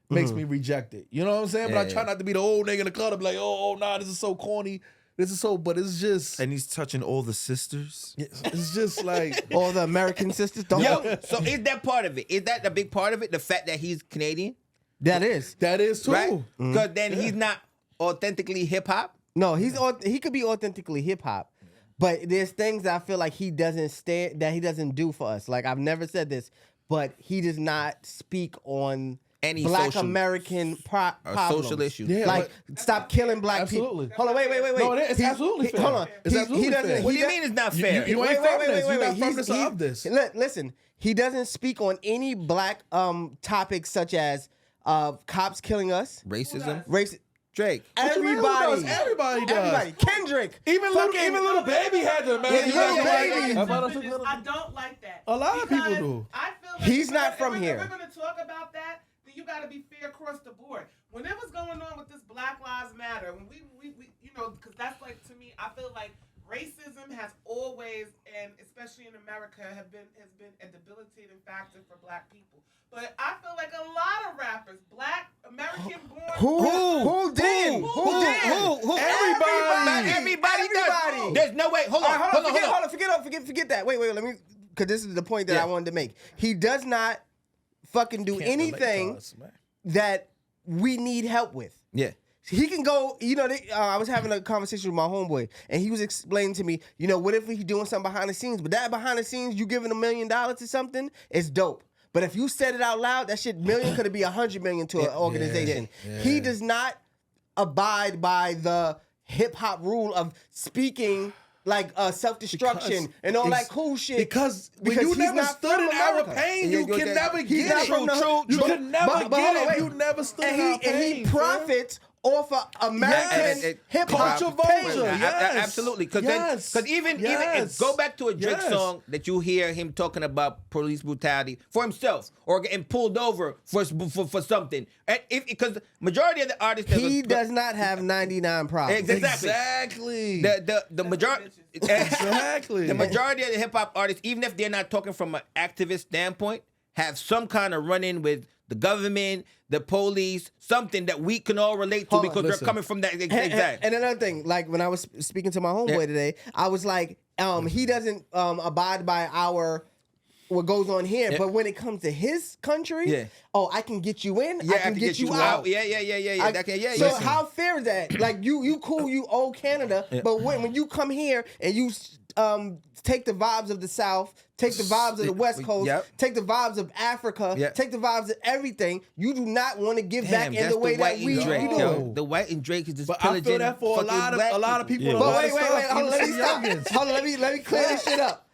makes me reject it. You know what I'm saying? But I try not to be the old nigga in the club to be like, oh, nah, this is so corny. This is so, but it's just, And he's touching all the sisters. it's just like, All the American sisters. Don't Yo, so is that part of it? Is that a big part of it? The fact that he's Canadian, That is. that is too. right? Because then he's not authentically hip hop. No, he could be authentically hip hop, but there's things that I feel like he doesn't he doesn't do for us. Like, I've never said this, but he does not speak on Any Black social- American or problems. social issues. Yeah, Like, stop killing black Absolutely. people. Hold on, wait. No, it's absolutely fair. Hold on. It's He- absolutely he doesn't- fair. he What do you does- mean it's not fair? You ain't from this. You're not from this or of this. Listen, he doesn't speak on any black topics such as cops killing us, Racism, race. Drake. Everybody. Everybody does. Kendrick. Even little baby had to imagine. Little Baby. I don't like that. A lot of people do. I feel like He's not from here. If we're going to talk about that, then you got to be fair across the board. When it was going on with this Black Lives Matter, when we you know, because that's like, to me, I feel like racism has always, and especially in America, has been a debilitating factor for Black people. But I feel like a lot of rappers, Black, American born. Who did? Everybody does. There's no way. Hold on. Forget that. Wait. Let me, because this is the point that I wanted to make. He does not fucking do anything that we need help with. Yeah. He can go, you know, I was having a conversation with my homeboy, and he was explaining to me, you know, what if he's doing something behind the scenes? But that behind the scenes, you giving $1 million to something, it's dope. But if you said it out loud, that shit million could be 100 million to an organization. Yeah. He does not abide by the hip hop rule of speaking like self-destruction and all that cool shit. Because when you never stood in our pain, you can never get it. You can never get it. You never stood in our pain. And he profits off of American hip hop culture. Absolutely. Because even go back to a Drake song that you hear him talking about police brutality for himself or getting pulled over for something. Because majority of the artists he does not have 99 problems. Exactly. The majority. Exactly. The majority of the hip hop artists, even if they're not talking from an activist standpoint, have some kind of run-in with the government, the police, something that we can all relate to because they're coming from that exact. And another thing, like when I was speaking to my homeboy today, I was like, he doesn't abide by what goes on here, but when it comes to his country, I can get you in, I can get you out. Yeah. So how fair is that? Like you cool, you old Canada, but when you come here and you take the vibes of the South, take the vibes of the West Coast, take the vibes of Africa, take the vibes of everything. You do not want to give back in the way that we do. The white and Drake is just but I feel that for a lot of people. But wait. Let me stop. Let me clear this shit up.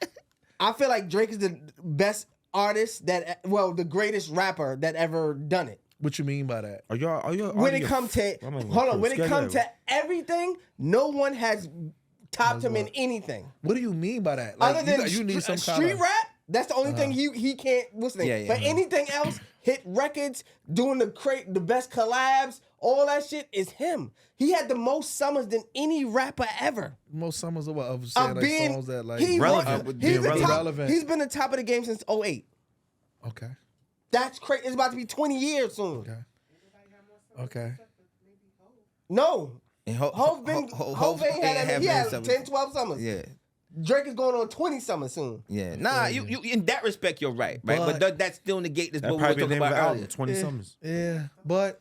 I feel like Drake is the best artist the greatest rapper that ever done it. What you mean by that? When it comes to everything, no one has topped him in anything. What do you mean by that? Like, other than you need some street rap, that's the only thing he can't. What's the name? But anything else, hit records, doing the best collabs, all that shit is him. He had the most summers than any rapper ever. Most summers of what? Of being songs that like relevant. He's been the top of the game since 2008. Okay. That's crazy. It's about to be 20 years soon. Okay. No. Hov ain't had 10, 12 summers. Yeah. Drake is going on 20 summers soon. Yeah. Nah, you in that respect you're right? But that still negates what we were talking about earlier. 20 summers. Yeah, but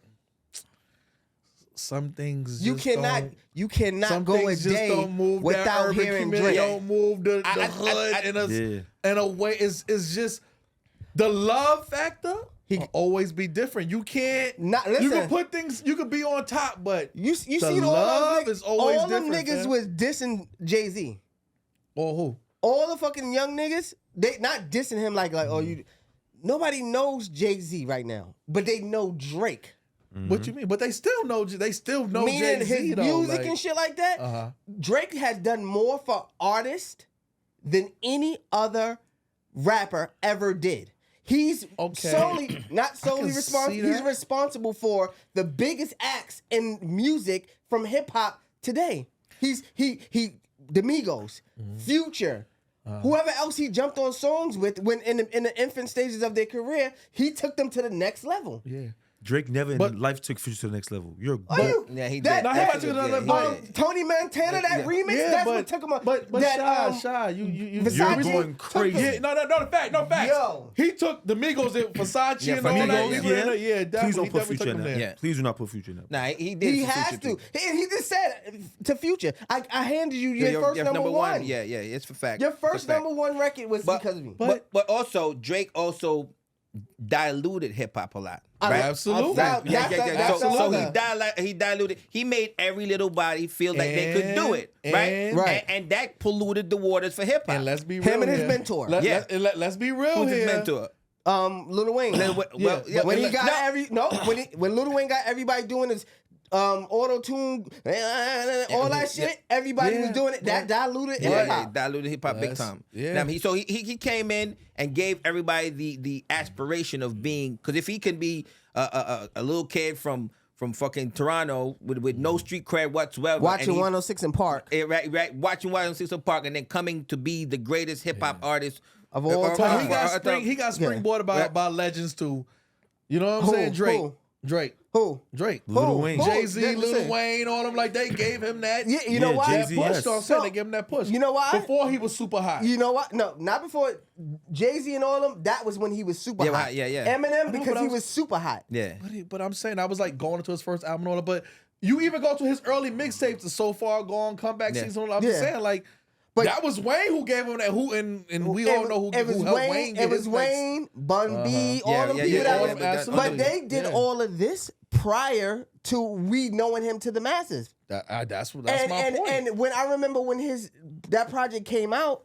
some things you cannot go a day without hearing Drake. Don't move the hood in a way. It's just the love factor. He can always be different. You can't. You can put things. You can be on top, but you see the love is always different. All them niggas was dissing Jay-Z. Or who? All the fucking young niggas. They not dissing him like oh you. Nobody knows Jay-Z right now, but they know Drake. Mm-hmm. What you mean? But they still know. They still know Jay-Z. His music like, and shit like that. Drake has done more for artists than any other rapper ever did. He's not solely responsible. He's responsible for the biggest acts in music from hip hop today. The Migos, Future, whoever else he jumped on songs with when in the infant stages of their career, he took them to the next level. Yeah. Drake never in life took Future to the next level. You're good. Yeah, he did. Tony Montana, that remix, that's what took him up. But Shy, you're going crazy. No fact. Yo. He took the Migos in Versace and all that. Yeah, definitely. Please don't put Future in that. Yeah. Please do not put Future in that. Nah, he did. He has to. He just said to Future, I handed you your first number one. Yeah, it's for fact. Your first number one record was because of me. But also, Drake also diluted hip hop a lot. Right? Absolutely. So he diluted. He made every little body feel like they could do it, right? And that polluted the waters for hip hop. And let's be real. Him and his mentor. Let's be real. Who's his mentor? Lil Wayne. When Lil Wayne got everybody doing his auto tune, all that shit. Everybody was doing it. That diluted hip hop. Diluted hip hop big time. Yeah. Now, he came in and gave everybody the aspiration of being, because if he can be a little kid from fucking Toronto with no street cred whatsoever, Watching 106 in Park. right, watching 106 in Park, and then coming to be the greatest hip hop artist Of all or- time. He got springboarded by legends too. You know what I'm saying? Drake. Who? Lil Wayne. Jay-Z, Lil Wayne, all them, like, they gave him that. Yeah, you know why? Jay-Z, Push, yes. so I'm saying they gave him that push. You know why? Before he was super hot. You know what? No, not before Jay-Z and all them. That was when he was super hot. Yeah. Eminem, know, because but he I was- was super hot. Yeah. But I'm saying, I was like going into his first album and all that, but you even go to his early mixtapes, the So Far Gone, Comeback Yeah. Season, I'm just saying, like, But- that was Wayne who gave him that, and we all know who helped Wayne get It was his Wayne, Bun B, all Yeah, them yeah, people yeah, that all was. of them, absolutely. But they did all of this prior to we knowing him to the masses. That's my and, point. And when I remember when that project came out,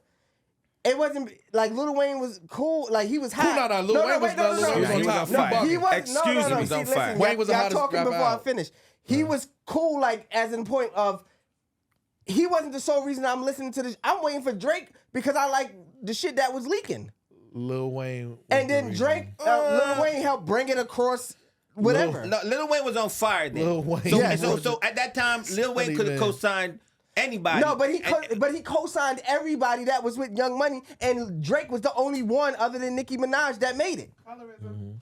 it wasn't like Lil Wayne was cool. Like he was hot. No, Lil Wayne was wait, no, Lil no, Wayne no, was no, on top. no, No, he was Excuse no, me, no, he's see, on fire. listen, Wayne was the y'all hottest talking rapper before I out. finish. He was cool, like as in point of he wasn't the sole reason I'm listening to this. I'm waiting for Drake because I like the shit that was leaking. Lil Wayne. was And the then reason. Drake, Lil Wayne helped bring it across whatever. No, Lil Wayne was on fire then. Lil Wayne. So, Yeah. so at that time, Lil Wayne could have man. co-signed anybody. No, but he co-signed everybody that was with Young Money, and Drake was the only one other than Nicki Minaj that made it. Colorism.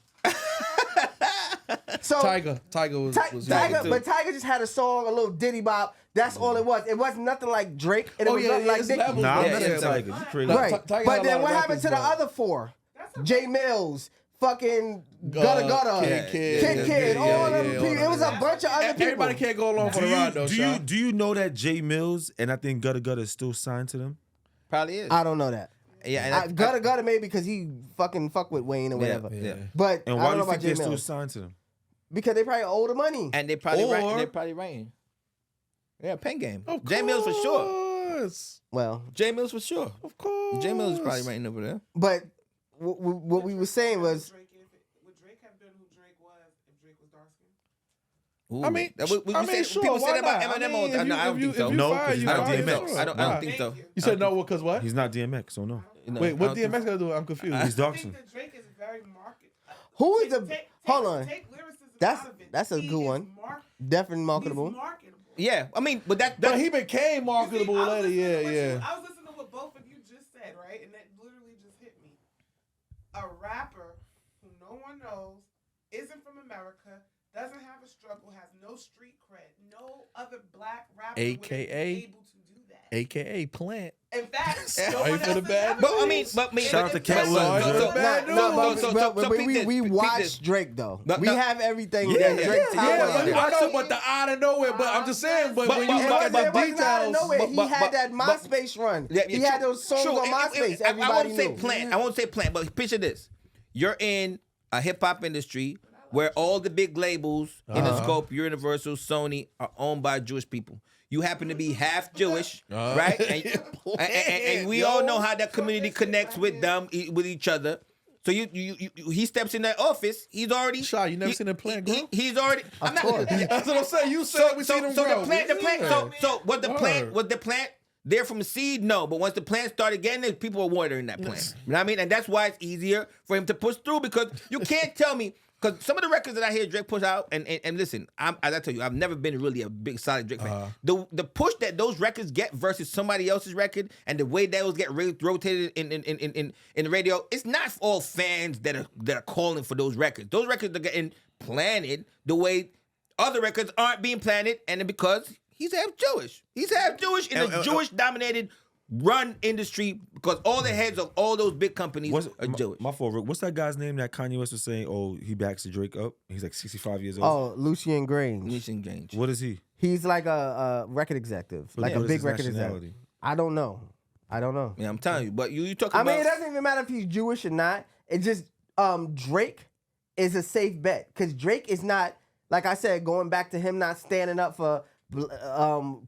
So Tiger was Tiger, too. but Tiger just had a song, a little ditty bop. That's all it was. It wasn't nothing like Drake, and it Oh, was yeah, nothing yeah, like it's Nicki. levels. Nah, I'm Yeah, not yeah, into Tiger. You crazy. No, Right. Tiger But had a then lot what of happened to the records, other four? That's a Jay Mills, fucking Gutta Gutta, Kid, Kid, all yeah, them yeah, people. It was a bunch of other people. Everybody can't go along for Do the ride, though, Sean. do you know that Jay Mills and I think Gutta Gutta is still signed to them? probably is. I don't know that. Yeah, and Gutta Gutta maybe because he fucking fuck with Wayne or whatever. yeah. But And I why don't do know you about think Jay they're still Mills signed to them? because they probably owe the money. And they probably Or- they're probably writing. Yeah, pen game. Of Jay Mills for sure. course. Well, Jay Mills for sure. Of course. Jay Mills is probably writing over there. but what we were saying was Would Drake have been who Drake was if Drake was dark skinned? Ooh, I mean, sure, people why say that about not? Eminem I all the mean, time. No, I don't think so. No, fire, because you he's I not don't think fire, so. DMX. I don't think so. You said no because what? He's not DMX, so no. No, Wait, I what don't think DMX got to do? I'm confused. He's I Darkson. think that Drake is very market. who is the hold on? Take lyricism That's- out of it. that's a He good is one. Definitely He's marketable. marketable. Yeah, I mean, but that But he became marketable You see, I was later. listening to Yeah, what yeah. I was listening to what both of you just said, right? And that literally just hit me. A rapper who no one knows, isn't from America, doesn't have a struggle, has no street cred, no other black rapper would have been AKA able to do that. AKA Plant. In fact, no Sorry one for else the has bad ever But I done mean, it. but Shout out to Cat Sorry Williams. for yo. the bad No, news. but peep this, we peep watched this. Drake though. No, We no. have everything Yeah, that yeah, Drake yeah, talked Yeah, about. I know, but the out of nowhere. But I'm just saying. But when you but- look at the It wasn't out of details, nowhere. but- He but- had that but- MySpace run. Yeah, He had those songs on MySpace. I Everybody won't say knew. plant. I won't say plant, but picture this: you're in a hip hop industry where all the big labels, Interscope, Universal, Sony, are owned by Jewish people. You happen to be half Jewish, right? And we all know how that community connects with them, with each other. So he steps in that office. He's already. Shaw, you never seen him plant grow? He's already. I'm not. That's what I'm saying. You said we seen him grow. the plant. Yeah. So was the plant? Word. Was the plant there from seed? No, but once the plant started getting it, people were watering that plant. You know what I mean? And that's why it's easier for him to push through because you can't tell me. Because some of the records that I hear Drake push out, and listen, as I tell you, I've never been really a big solid Drake fan. The push that those records get versus somebody else's record, and the way those get rotated in the radio, it's not all fans that are calling for those records. Those records are getting planted the way other records aren't being planted, and because he's half Jewish. He's half Jewish in a Jewish-dominated run industry because all the heads of all those big companies are Jewish. My fault, Rick. What's that guy's name that Kanye West was saying? Oh, he backs the Drake up. He's like 65 years old. Oh, Lucien Grange. Nation Grange. What is he? He's like a record executive, like a what is big his record nationality? executive. I don't know. Yeah, I'm telling you. But you talking I about... mean, it doesn't even matter if he's Jewish or not. It just Drake is a safe bet because Drake is not, like I said, going back to him not standing up for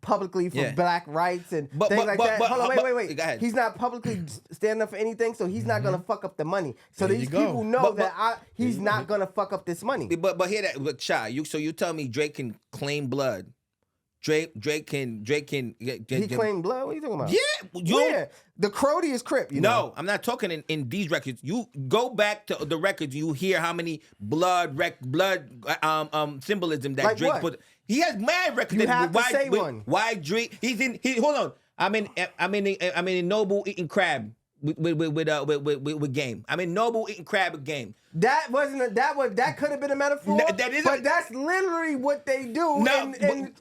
publicly for Yeah. black rights and But- things but- like but- that. but- Hold on, but- wait. go ahead. He's not publicly standing up for anything, so he's not gonna fuck up the money. So There these you go. people know But- that he's not gonna fuck up this money. But hear that, but Shy, so you tell me Drake can claim blood? Drake can He claimed blood. What are you talking about? Yeah, The Crody is Crip. You know? No, I'm not talking in these records. You go back to the records, you hear how many blood symbolism that Like Drake what? put. He has mad records. You that- have to say one. Why Drake? Hold on. I'm in Noble eating crab with Game. I'm in Noble eating crab with Game. That could have been a metaphor. No, that isn't- but that's literally what they do in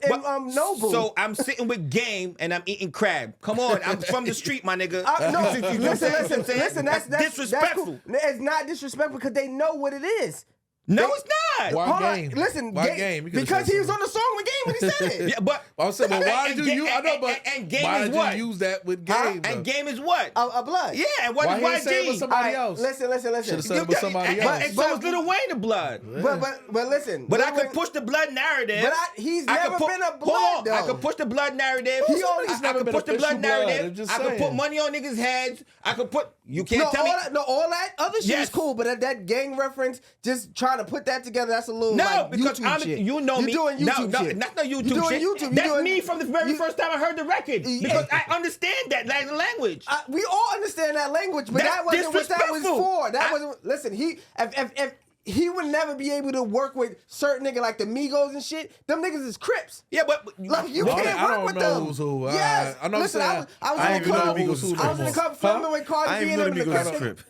Noble. So I'm sitting with Game and I'm eating crab. Come on, I'm from the street, my nigga. No, You know what I'm saying? listen. That's disrespectful. That's cool. It's not disrespectful because they know what it is. No, it's not. Why Hold Game? on, listen. Why Game? You could've Because said he was something. on the song with Game when he said it. Yeah, but I'm saying, well, why did you use? I know, and but Game why is did what? you use that with Huh? Game? And though? Game is what? A blood. Yeah, and what Why is he ain't say it YG? with somebody All right, else? Listen. Should've said it with somebody else. And so is Lil Wayne the blood. But listen. But I Lil could Wayne- push the blood narrative. But he's I never could put- been a hold blood on, though. I could push the blood narrative. He always I never could been push the official blood blood, narrative. I'm just I could saying. put money on niggas' heads. I could put. You can't tell me. All that other shit Yes. is cool, but that gang reference, just trying to put that together, that's a little No, like because YouTube shit. you know me. You're doing YouTube no, shit. that's not YouTube You're doing shit. YouTube. You're That's doing- me from the very first time I heard the record. Because I understand that language. We all understand that language, but That's that wasn't what that was disrespectful. for. That wasn't. Listen, if he would never be able to work with certain nigga like the Migos and shit. Them niggas is Crips. Yeah, but Like you Well, can't I work don't with know them. who's who. Yes. I know. Listen, I was I in ain't the even know club. Migos who I was in the club filming with Cardi I B ain't and know them the in the Migos club. Crip.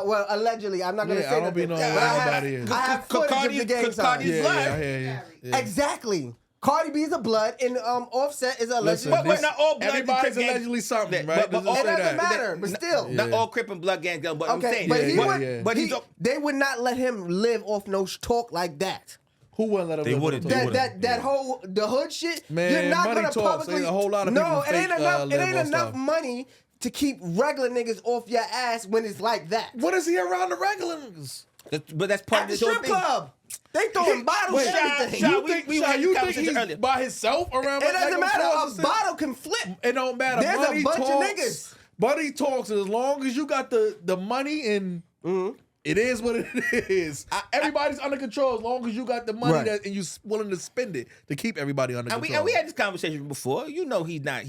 Well, allegedly, I'm not gonna Yeah, say I that. don't be knowing but I have- nobody is. I have footage of the gang Cardi's signs. blood. I hear you. Yeah. Exactly. Cardi B is a blood, and Offset is a Listen, legend. But not all blood everybody's Crip gangs- allegedly something, But- right? but Does it It say doesn't that? matter, but still. Not Yeah. all Crip and blood gangs, but I'm Okay, saying. but he Yeah, would. yeah. But he's They would not let him live off no talk like that. Who wouldn't let him? They live wouldn't. on They the wouldn't. That whole the hood shit. Man, you're not money gonna talks. publicly. Ain't a whole lot of no, people it ain't fake, enough. It live ain't on enough stuff. money to keep regular niggas off your ass when it's like that. What is he around the regular niggas? But that's part At of the this whole strip thing. club, they throwing bottles Wait, and everything. Shy, You we think, had Shy, this you think conversation he's earlier. by himself around? It doesn't matter. A bottle. bottle can flip. It don't matter. There's a Money bunch of talks. niggas. Money talks. As long as you got the money and it is what it is. Everybody's under control as long as you got the money Right. and you willing to spend it to keep everybody under And control. we had this conversation before. You know he's not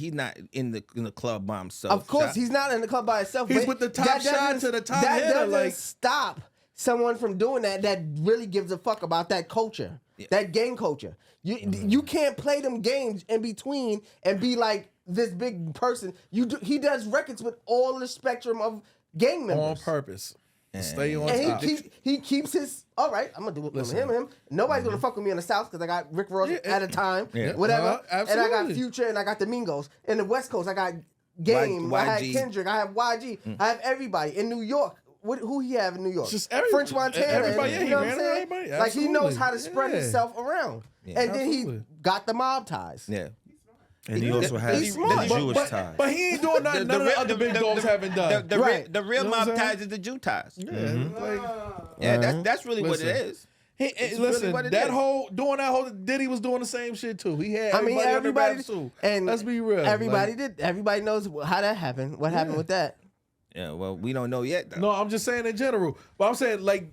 in the club by himself. Of course, Shy. he's not in the club by himself. He's but with the top that shot doesn't- to the top That hitter, doesn't like- stop someone from doing that. That really gives a fuck about that culture, that gang culture. You can't play them games in between and be like this big person. He does records with all the spectrum of gang on members. purpose. Stay on And top. he keeps his all right. I'm gonna do it with him. Nobody's gonna fuck with me in the South because I got Rick Ross at a time, whatever. And I got absolutely. Future and I got the Mingos. In the West Coast, I got Game. I had YG. Kendrick. I have YG. I have everybody in New York. Who he have in New York? Just every- French Montana. everybody, and, yeah, you know he what I'm ran saying? everybody. Like he knows Absolutely. how to spread Yeah. himself around, and then absolutely. he got the mob ties. Yeah. And he also has He's smart. the Jewish ties. But he ain't doing nothing none of the other big dogs haven't done. Right. The real You know what mob I'm saying? ties is the Jew ties. Yeah, Yeah, that's really what Listen. it is. It's listen, really what it that is. whole Diddy was doing the same shit too. He had I mean, everybody under wraps, too. and Let's be real. Everybody Like, did. Everybody knows how that happened. What happened with that? Yeah, well, we don't know yet. Though. No, I'm just saying in general. But I'm saying like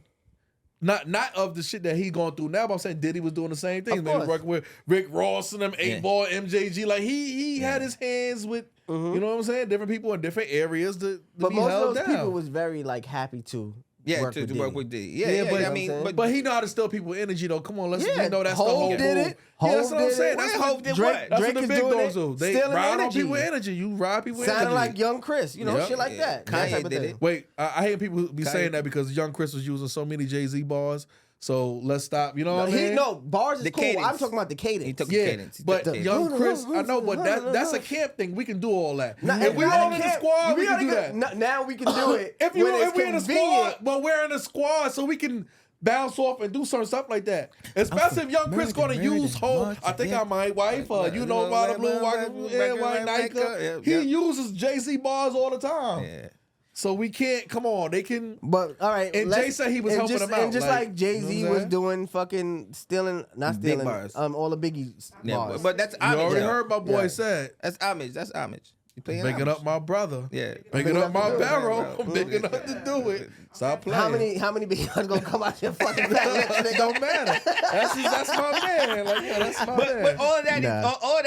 not of the shit that he going through now, but I'm saying Diddy was doing the same thing. Of He was course. working with Rick Ross and them 8-Ball, MJG. Like he had his hands with you know what I'm saying, different people in different areas to But be most held of those down. people was very like happy to Yeah, work to with work Diddy. with Diddy. Yeah, Yeah, but- I mean, But he know how to steal people energy though. Come on, let's Yeah, we know that's Hov the whole did move. it. Yeah, that's Hov what I'm did saying. it. That's Where what Hov did Drake- what? That's Drake what the is big doing dogs it, do. They stealing ride on energy. people energy. You ride people Sounding energy. like Young Chris, Yep. shit like Yeah. that. Kanye That type of did thing. it. Wait, I hate people be saying that because Young Chris was using so many Jay-Z bars. So let's stop. You know what I mean? Bars is The cool. cadence. I'm talking about the cadence. He took Yeah, the cadence. He but took the Young cadence. Chris, I know, but that's a camp thing. We can do all that. If we not all in the camp. squad, we can do that. Now we can do it. If when it's we're in a convenient. squad, well, we're in a squad, so we can bounce off and do certain stuff like that. Especially if Young Chris gonna use whole. I think I might wife. You know about the blue white Nike. He uses Jay-Z bars all the time. Yeah. So we can't. Come on, they can. But all right, And Jay said he was helping them out. And just like Jay-Z you know what I'm was saying? doing fucking not stealing bars. all the Biggie Yeah, bars. but that's You homage. already though. heard my boy Yeah. said. That's homage. That's homage. You playing Bigging homage. up my brother. Yeah. Bigging up my to do it, barrel. bro. Bigging up to do it. Stop playing. how many Biggie bars gonna come out your fucking back? It don't matter. That's my man. Like, yeah, that's my man. But all of that, Nah. all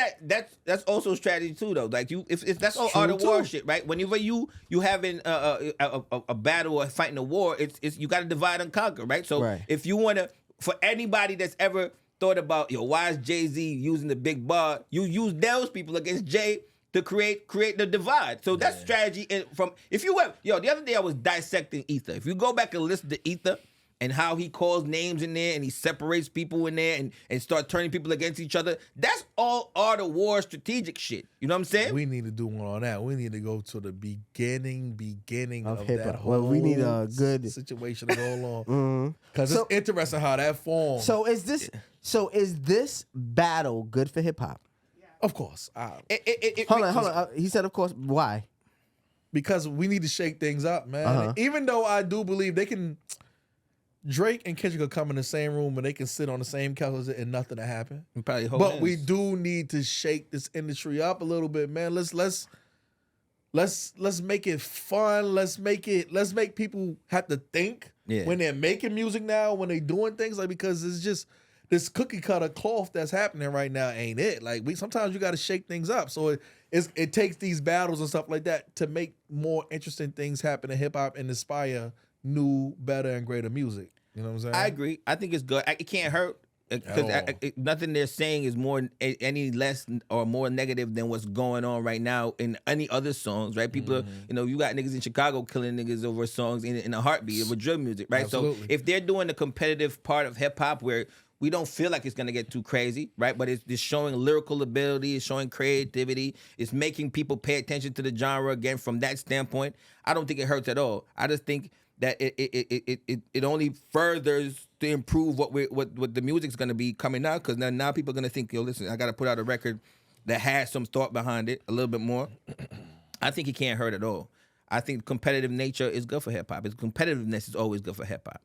that's also strategy too, though. Like if that's all art of war shit, right? Whenever you having a battle or fighting a war, it's you got to divide and conquer, right? So Right. if you want to, for anybody that's ever thought about, why is Jay-Z using the big bar? You use those people against Jay to create the divide. So that's strategy. And if you went, the other day I was dissecting Ether. If you go back and listen to Ether and how he calls names in there and he separates people in there and start turning people against each other, that's all art of war strategic shit. You know what I'm saying? We need to do one on that. We need to go to the beginning Of of hip-hop. that whole Well, we need a good- situation to go along. Because it's interesting how that formed. So is this battle good for hip hop? Of course. Hold on. He said, of course. Why? Because we need to shake things up, man. Uh-huh. Even though I do believe they can, Drake and Kendrick will come in the same room and they can sit on the same couches and nothing to happen. And probably hold But hands. we do need to shake this industry up a little bit, man. Let's make it fun. Let's make people have to think when they're making music now, when they're doing things, like, because it's just this cookie cutter cloth that's happening right now ain't it. Like, sometimes you got to shake things up. So it takes these battles and stuff like that to make more interesting things happen in hip hop and inspire new, better, and greater music. You know what I'm saying? I agree. I think it's good. It can't hurt. Because nothing they're saying is any less or more negative than what's going on right now in any other songs, right? People, are, you got niggas in Chicago killing niggas over songs in a heartbeat over drill music, right? Absolutely. So if they're doing the competitive part of hip hop where we don't feel like it's gonna get too crazy, right? But it's showing lyrical ability, it's showing creativity, it's making people pay attention to the genre again from that standpoint. I don't think it hurts at all. I just think that it only furthers to improve what the music's gonna be coming out, because now people are gonna think, listen, I gotta put out a record that has some thought behind it a little bit more. I think it can't hurt at all. I think competitive nature is good for hip hop. Competitiveness is always good for hip hop.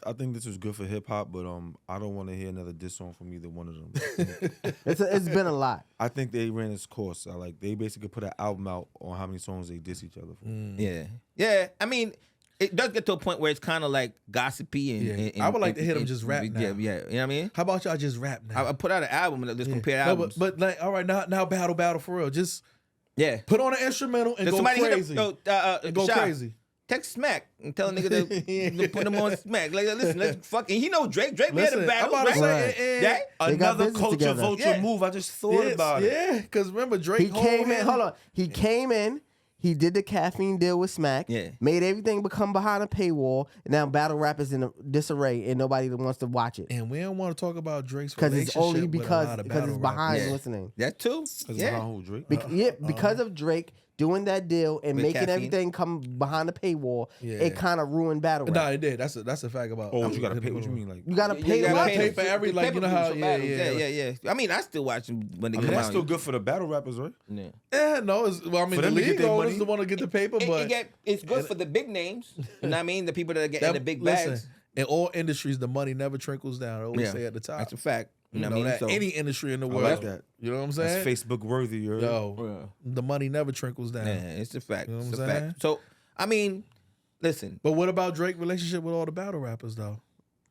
I think this was good for hip hop, but I don't want to hear another diss song from either one of them. It's been a lot. I think they ran its course. They basically put an album out on how many songs they diss each other for. Yeah. I mean, it does get to a point where it's kind of like gossipy and I would like to hear them just rap now. Yeah. You know what I mean? How about y'all just rap now? I put out an album and just compare No, albums. but like, all right, now battle for real. Just yeah. put on an instrumental and Does go somebody crazy. hit Go Shah, crazy. Text Smack and tell a nigga to put them on Smack. Like, listen, let's fucking. He know Drake. Drake made a Listen, battle, I'm about to right? say, Right. and They got Another business culture together. vulture Yeah. move. I just thought about it. Yeah, because remember Drake. He came in. him. Hold on. He came in. He did the caffeine deal with Smack. Yeah. Made everything become behind a paywall. And now battle rap is in a disarray and nobody wants to watch it. And we don't want to talk about Drake's Because relationship it's only with a because lot of it's battle behind rappers. listening. That too. Because Yeah. who, Drake? Because of Drake doing that deal and With making caffeine. everything come behind the paywall, Yeah. it kind of ruined battle rap. No, it did. That's a fact about. Oh, you gotta pay. What you mean, like? You gotta pay You to gotta watch pay it. for every, the like, you know how- pay-per-views for battles. yeah. Yeah. I mean, I still watch them when they I mean, come that's out. still good for the battle rappers, right? Yeah. Yeah, no. I mean, For the them to get league their owners money. the want to get the paper, but It's good for the big names. You know what I mean? The people that are getting the big bags. listen, in all industries, the money never trickles down. I always Yeah. say at the top. That's a fact. You know You what I know mean? that any industry in the I world. like that. You know what I'm That's saying? Facebook worthy. You heard? Yo, the money never trickles down. Yeah, it's a fact. You know what It's a I'm saying? fact. So, I mean, listen. But what about Drake's relationship with all the battle rappers, though?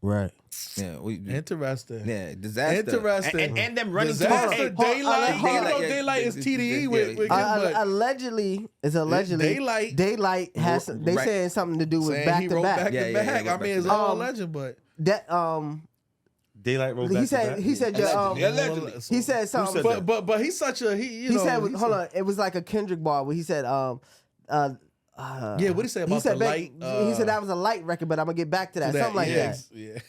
Right. Yeah, Interesting. yeah, disaster. Interesting. And them running Disaster. to Daylight. Hold on. You know Daylight is TDE with him, but Allegedly, Daylight- Daylight has they Right. saying something to do with saying back he to wrote back. back Yeah, to yeah, back. yeah, I mean, it's back all to back. legend, but That Daylight rolled back he to said back? he said your, Allegedly. he said something. said that? but he's such a He said hold on. It was like a Kendrick bar where he said Yeah, what he say about the light? he said that was a light record, but I'm gonna get back to that. Something like that. Yeah.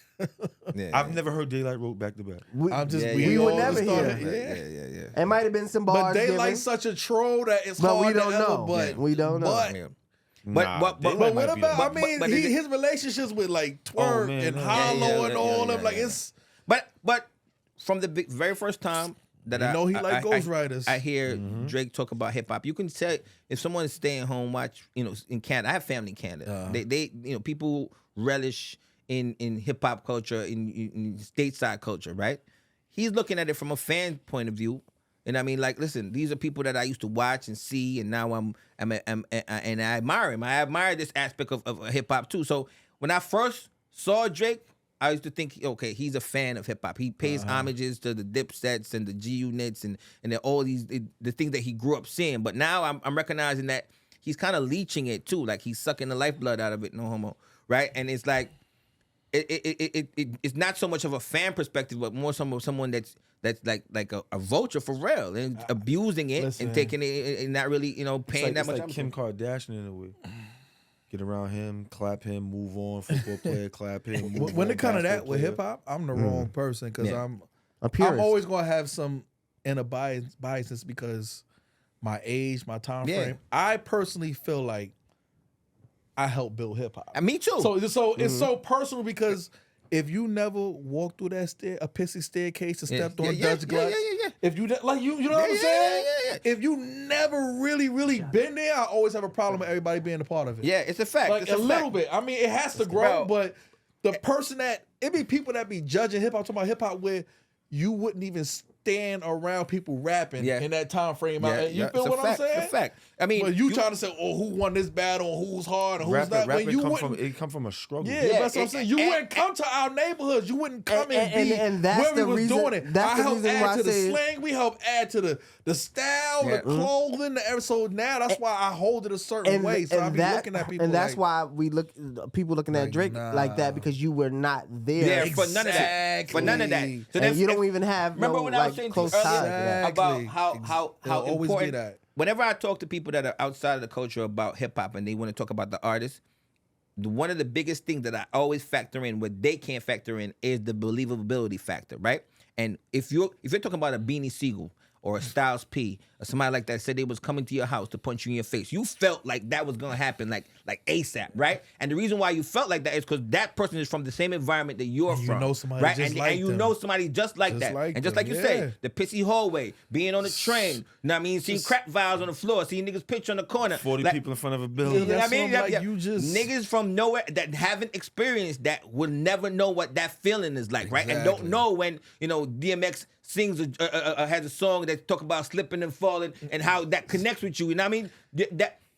Yeah, I've never heard Daylight wrote back to back. I'm just Yeah, we would all never just hear started- it. Yeah. It might have been some But bars. Daylight's such a troll that it's But we hard don't to ever, know. but We don't know. But, Yeah. Nah, but but Daylight what might be about? the- I mean, but his relationships with like Twerk Oh, man, and no. Hollow Yeah, and all yeah, them, like yeah. it's But from the very first time that You know he like ghostwriters. I hear Drake talk about hip hop. You can tell if someone's staying home, watch, in Canada. I have family in Canada. They people relish in hip hop culture, in stateside culture, right? He's looking at it from a fan point of view. And I mean, like, listen, these are people that I used to watch and see, and now I'm and I admire him. I admire this aspect of hip hop too. So when I first saw Drake, I used to think, okay, he's a fan of hip hop. He pays homages to the Dipsets and the G Units and all these the things that he grew up seeing. But now I'm recognizing that he's kind of leeching it too, like he's sucking the lifeblood out of it. No homo, right? And it's like it's not so much of a fan perspective, but more someone that's like a vulture for real and abusing it and taking it and not really paying that much. It's like Kim Kardashian in a way. Get around him, clap him, move on. Football player, clap him. Move When on, it comes to that basketball with player. hip hop, I'm the wrong person because I'm purist. always gonna have some inner biases because my age, my time frame. I personally feel like I helped build hip hop. Me too. So it's so personal because if you never walked through that a pissy staircase and stepped on Dutch glass, if you like you know what I'm saying? If you never really been there, I always have a problem with everybody being a part of it. Yeah, it's a fact. Like it's a fact. little bit. I mean, it has to grow, Bro. but the person that it be people that be judging hip hop, talking about hip hop where you wouldn't even stand around people rapping in that time frame. You feel what I'm saying? It's a fact. I mean, but you trying to say, oh, who won this battle, who's hard, and who's not? When you wouldn't, come from a struggle. yeah, that's what I'm saying. You wouldn't come to our neighborhoods. You wouldn't come and that's where we the was reason, doing it. That's I the helped reason why add I to the say slang. We help add to the style, the clothing, the so now that's why I hold it a certain way. So I be looking at people, and that's like, why people looking at Drake like that because you were not there. Yeah, for none of that. For none of that. So And you don't even have remember when I was saying to you close ties. earlier about how always be important. that. Whenever I talk to people that are outside of the culture about hip hop and they want to talk about the artist, one of the biggest things that I always factor in, what they can't factor in, is the believability factor, right? And if you're talking about a Beanie Siegel or a Styles P or somebody like that said they was coming to your house to punch you in your face, you felt like that was gonna happen like ASAP, right? And the reason why you felt like that is because that person is from the same environment that you're from. You know somebody right? just like and you them. know somebody just like that. like And just them, like you yeah. say, the pissy hallway, being on the train, you know what I mean? Seeing crack vials on the floor, seeing niggas pitch on the corner. 40 Like, people in front of a you building. know what I That's mean? what I'm like, you just- Niggas from nowhere that haven't experienced that will never know what that feeling is like, right? And don't Exactly. know when, DMX sings has a song that talk about slipping and falling and how that connects with you. You know what I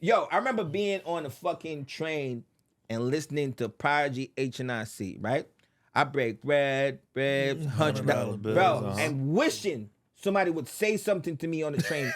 mean? I remember being on a fucking train and listening to Prodigy H&IC, right? I break bread, $100, $100 bills, bro, and wishing somebody would say something to me on the train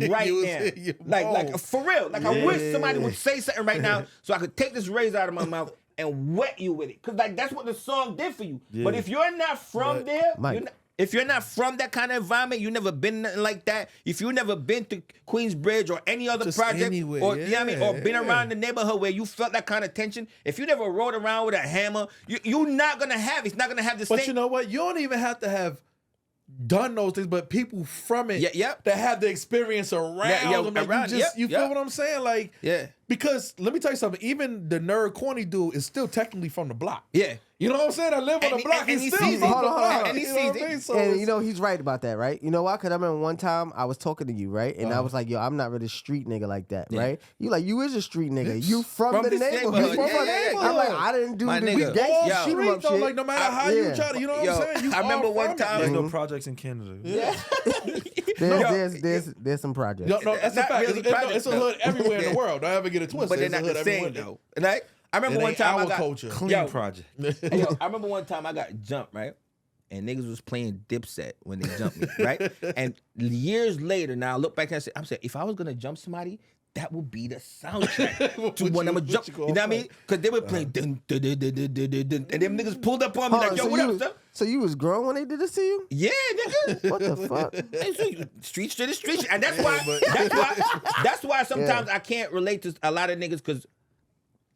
right You was now. in your Like mode. for real. Like I wish somebody would say something right now so I could take this razor out of my mouth and wet you with it. Cause like that's what the song did for you. Yeah. But if you're not from there, Mike. if you're not from that kind of environment, you never been nothing like that. If you never been to Queensbridge or any other Just project, anywhere, or you know what I mean, or been yeah. around the neighborhood where you felt that kind of tension, if you never rode around with a hammer, you're not gonna have. It's not gonna have the But same. you know what? You don't even have to have done those things, but people from it yep. that have the experience around them. Like, around, you feel what I'm saying? Like, Yeah. Because let me tell you something. Even the nerd corny dude is still technically from the block. Yeah. You know what I'm saying? I live on And the he- block. and He's he still sees from it. the Hold on, block. hold on. And he You know what sees I it. mean? So And it's- he's right about that, right? You know why? Because I remember one time I was talking to you, right? And I was like, yo, I'm not really a street nigga like that, right? You like, you is a street nigga. You from the this neighborhood. neighborhood. You from Yeah, the yeah, yeah. neighborhood. I'm like, I didn't do My the nigga. gangsta all Yo. shoot 'em street up though, shit. like no matter how you try to, you know what I'm saying? You I remember all one from time- it. There's Mm-hmm. no projects in Canada. There's some projects. No, that's a not fact. really It's project, a though. hood everywhere in the world. Don't ever get it twisted. But they're It's a not hood the same everywhere. though. Like I remember It one ain't time our I got culture. Clean Yo. project. Yo, I remember one time I got jumped, right? And niggas was playing Dipset when they jumped me, right? And years later, now I look back and I said, if I was gonna jump somebody, that would be the soundtrack to when I'm gonna jump. You know what I mean? Because they were playing dun, dun, dun, dun, dun, dun, dun, dun, and them niggas pulled up on me Hold like, on, yo, so what you up, was- son? So you was grown when they did this to you? Yeah, nigga. What the fuck? Hey, so street to the street, and that's why. That's why sometimes I can't relate to a lot of niggas because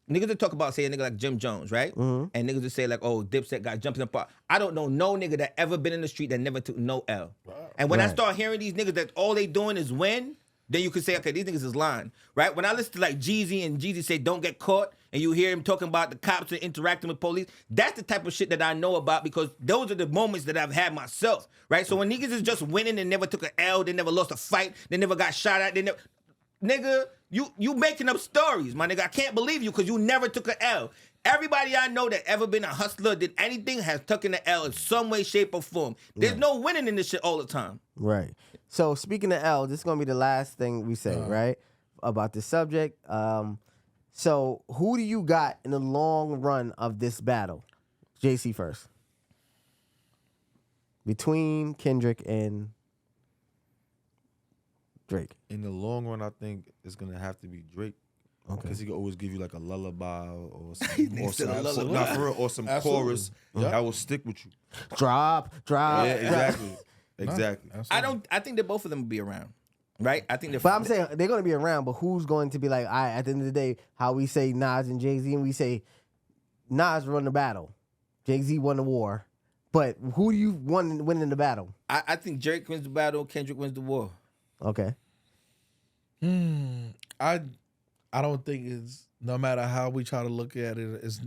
niggas that talk about say a nigga like Jim Jones, right? And niggas that say like, oh, Dipset got jumped in the park. I don't know no nigga that ever been in the street that never took no L. And when I Right. start hearing these niggas that all they doing is win, then you could say, okay, these niggas is lying, right? When I listen to like Jeezy and Jeezy say, don't get caught, and you hear him talking about the cops and interacting with police, that's the type of shit that I know about because those are the moments that I've had myself, right? So when niggas is just winning and never took an L, they never lost a fight, they never got shot at, they never... Nigga, you making up stories, my nigga. I can't believe you because you never took an L. Everybody I know that ever been a hustler, did anything, has taken an L in some way, shape, or form. There's no winning in this shit all the time. Right. So speaking of L, this is gonna be the last thing we say, right? About this subject. So who do you got in the long run of this battle? JC first. Between Kendrick and Drake. In the long run, I think it's gonna have to be Drake. Because he can always give you like a lullaby or some, or some chorus that will stick with you. Drop. Yeah, exactly. Exactly. I think that both of them will be around. Right? I think But I'm saying they're gonna be around, but who's going to be like, all right, at the end of the day, how we say Nas and Jay-Z, and we say Nas won the battle, Jay-Z won the war. But who do you win in the battle? I think Drake wins the battle, Kendrick wins the war. Okay. I don't think it's, no matter how we try to look at it, it's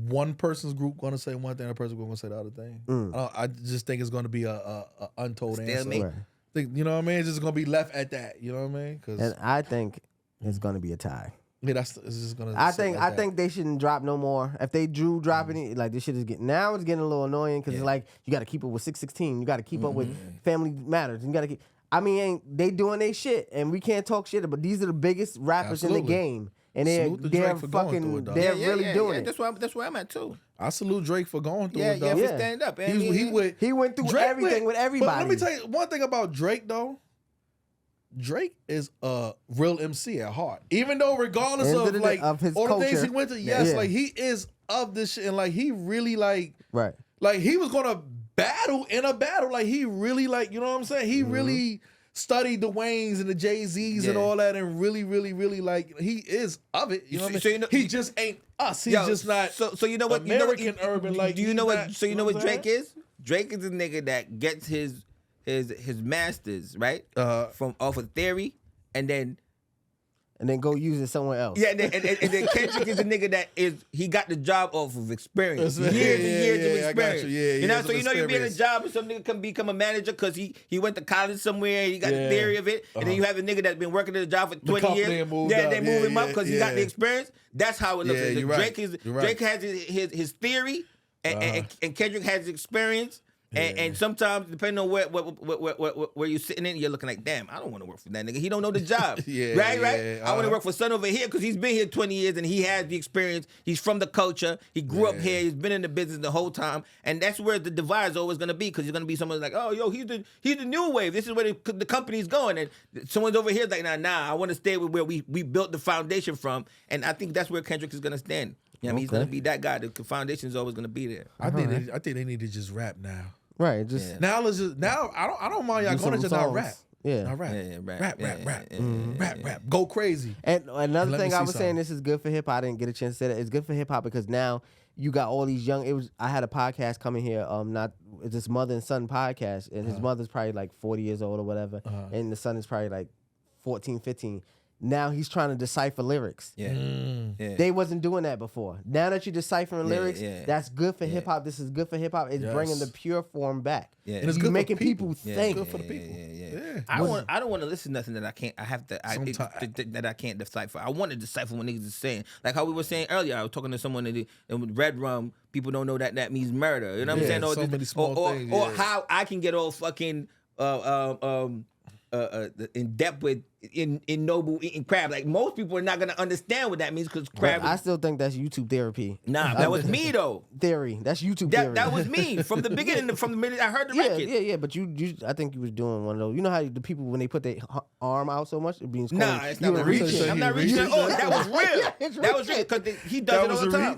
one person's group going to say one thing, another person's going to say the other thing. I just think it's going to be a untold answer. Right. You know what I mean? It's just going to be left at that. You know what I mean? And I think it's going to be a tie. Yeah, it's just going to. I think they shouldn't drop no more. If they drew dropping it, like this shit is getting now, it's getting a little annoying because it's like you got to keep up with 616, you got to keep up with Family Matters, and you got to keep. I mean, they doing their shit, and we can't talk shit, but these are the biggest rappers in the game, and they're really doing it. That's where I'm at too. I salute Drake for going through it. Yeah, stand up. He went through everything with everybody. But let me tell you one thing about Drake though. Drake is a real MC at heart. Even though regardless of his all culture, the things he went to, like he is of this shit, and like he really like he was gonna battle in a battle. Like he really you know what I'm saying? He really studied the Waynes and the Jay-Z's and all that, and really like he is of it. You know what I mean? So you know, he just ain't us. He's just not. So you know what? American urban. Like, do you know what? So you know what Drake Drake is? Drake is a nigga that gets his masters right from off of theory, and then go use it somewhere else. Yeah, and then Kendrick is a nigga that he got the job off of experience, years and years of experience. You know, so you know you be in a job and some nigga can become a manager because he went to college somewhere and he got the theory of it, and then you have a nigga that's been working at the job for 20 years. They move him up because he got the experience. That's how it looks. Drake has his theory, and Kendrick has his experience. And sometimes, depending on where you're sitting in, you're looking like, damn, I don't want to work for that nigga. He don't know the job. Right? I want to work for son over here because he's been here 20 years and he has the experience. He's from the culture. He grew up here. He's been in the business the whole time. And that's where the divide is always going to be because you're going to be someone like, oh, yo, he's the new wave. This is where the company's going. And someone's over here like, nah, I want to stay with where we built the foundation from. And I think that's where Kendrick is going to stand. You know what I mean? He's going to be that guy. The foundation is always going to be there. I think they need to just rap now. Right, now I don't mind y'all going to just not rap. Yeah. Rap. Go crazy. And another thing I was saying, this is good for hip hop. I didn't get a chance to say that. It's good for hip hop because now you got all these young. I had a podcast coming here. It's this mother and son podcast, and his mother's probably like 40 years old or whatever, and the son is probably like 14, 15. Now he's trying to decipher lyrics. They wasn't doing that before. Now that you're deciphering lyrics, that's good for hip hop. This is good for hip hop. It's bringing the pure form back. And it's good making people think. It's good for the people. I don't want to listen to nothing that I can't. That I can't decipher. I want to decipher what niggas is saying. Like how we were saying earlier. I was talking to someone and with Red Rum. People don't know that means murder. You know what I'm saying? So many small things. Or how I can get all fucking in depth with in Noble eating crab. Like most people are not gonna understand what that means because crab. I still think that's YouTube therapy. Nah, that was me though. Theory. That's YouTube theory. That was me from the beginning. From the minute I heard the record. Yeah. But you, I think you was doing one of those. You know how the people when they put their arm out so much, it being nah, it's not reaching. I'm not reaching. Oh, that was real. That was real because he does it all the time.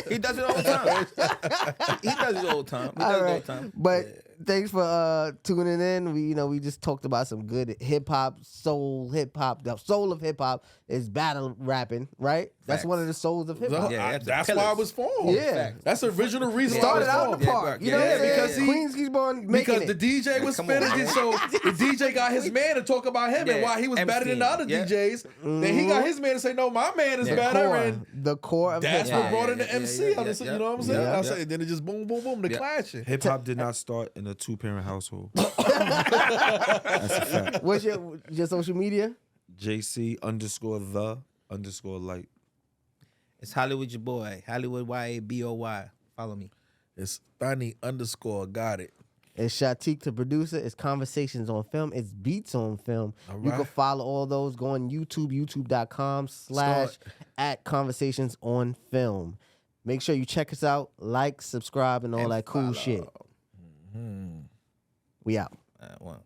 He does it all the time. He does it all the time. But thanks for tuning in. We just talked about some good hip hop, soul hip hop. The soul of hip hop is battle rapping, right? That's one of the souls of hip hop. Yeah, that's why it was formed. Yeah. That's the original reason. Started why out it in was the formed. park. Yeah, You know what I'm saying? because he- Queens keep on making Because the it. DJ was come on, spinning, man. so the DJ got his man to talk about him and why he was better than the other Yeah. DJs. Then he got his man to say, no, my man is better. And The core of that's hip what hop. brought in the yeah, MC. yeah, on this, yeah, you know what I'm saying? yeah. I said, then it just boom, boom, boom, the clashing. Hip hop did not start in a 2-parent household. That's a fact. What's your social media? JC_the_light. It's Hollywood your boy. Hollywood YABOY. Follow me. It's Thani_ got it. It's Shatek the producer. It's Conversations on Film. It's Beats on Film. All You can right. follow all those. Go on YouTube, youtube.com/@conversations-on-film. Make sure you check us out, like, subscribe, and all And that cool follow. shit. We out. One.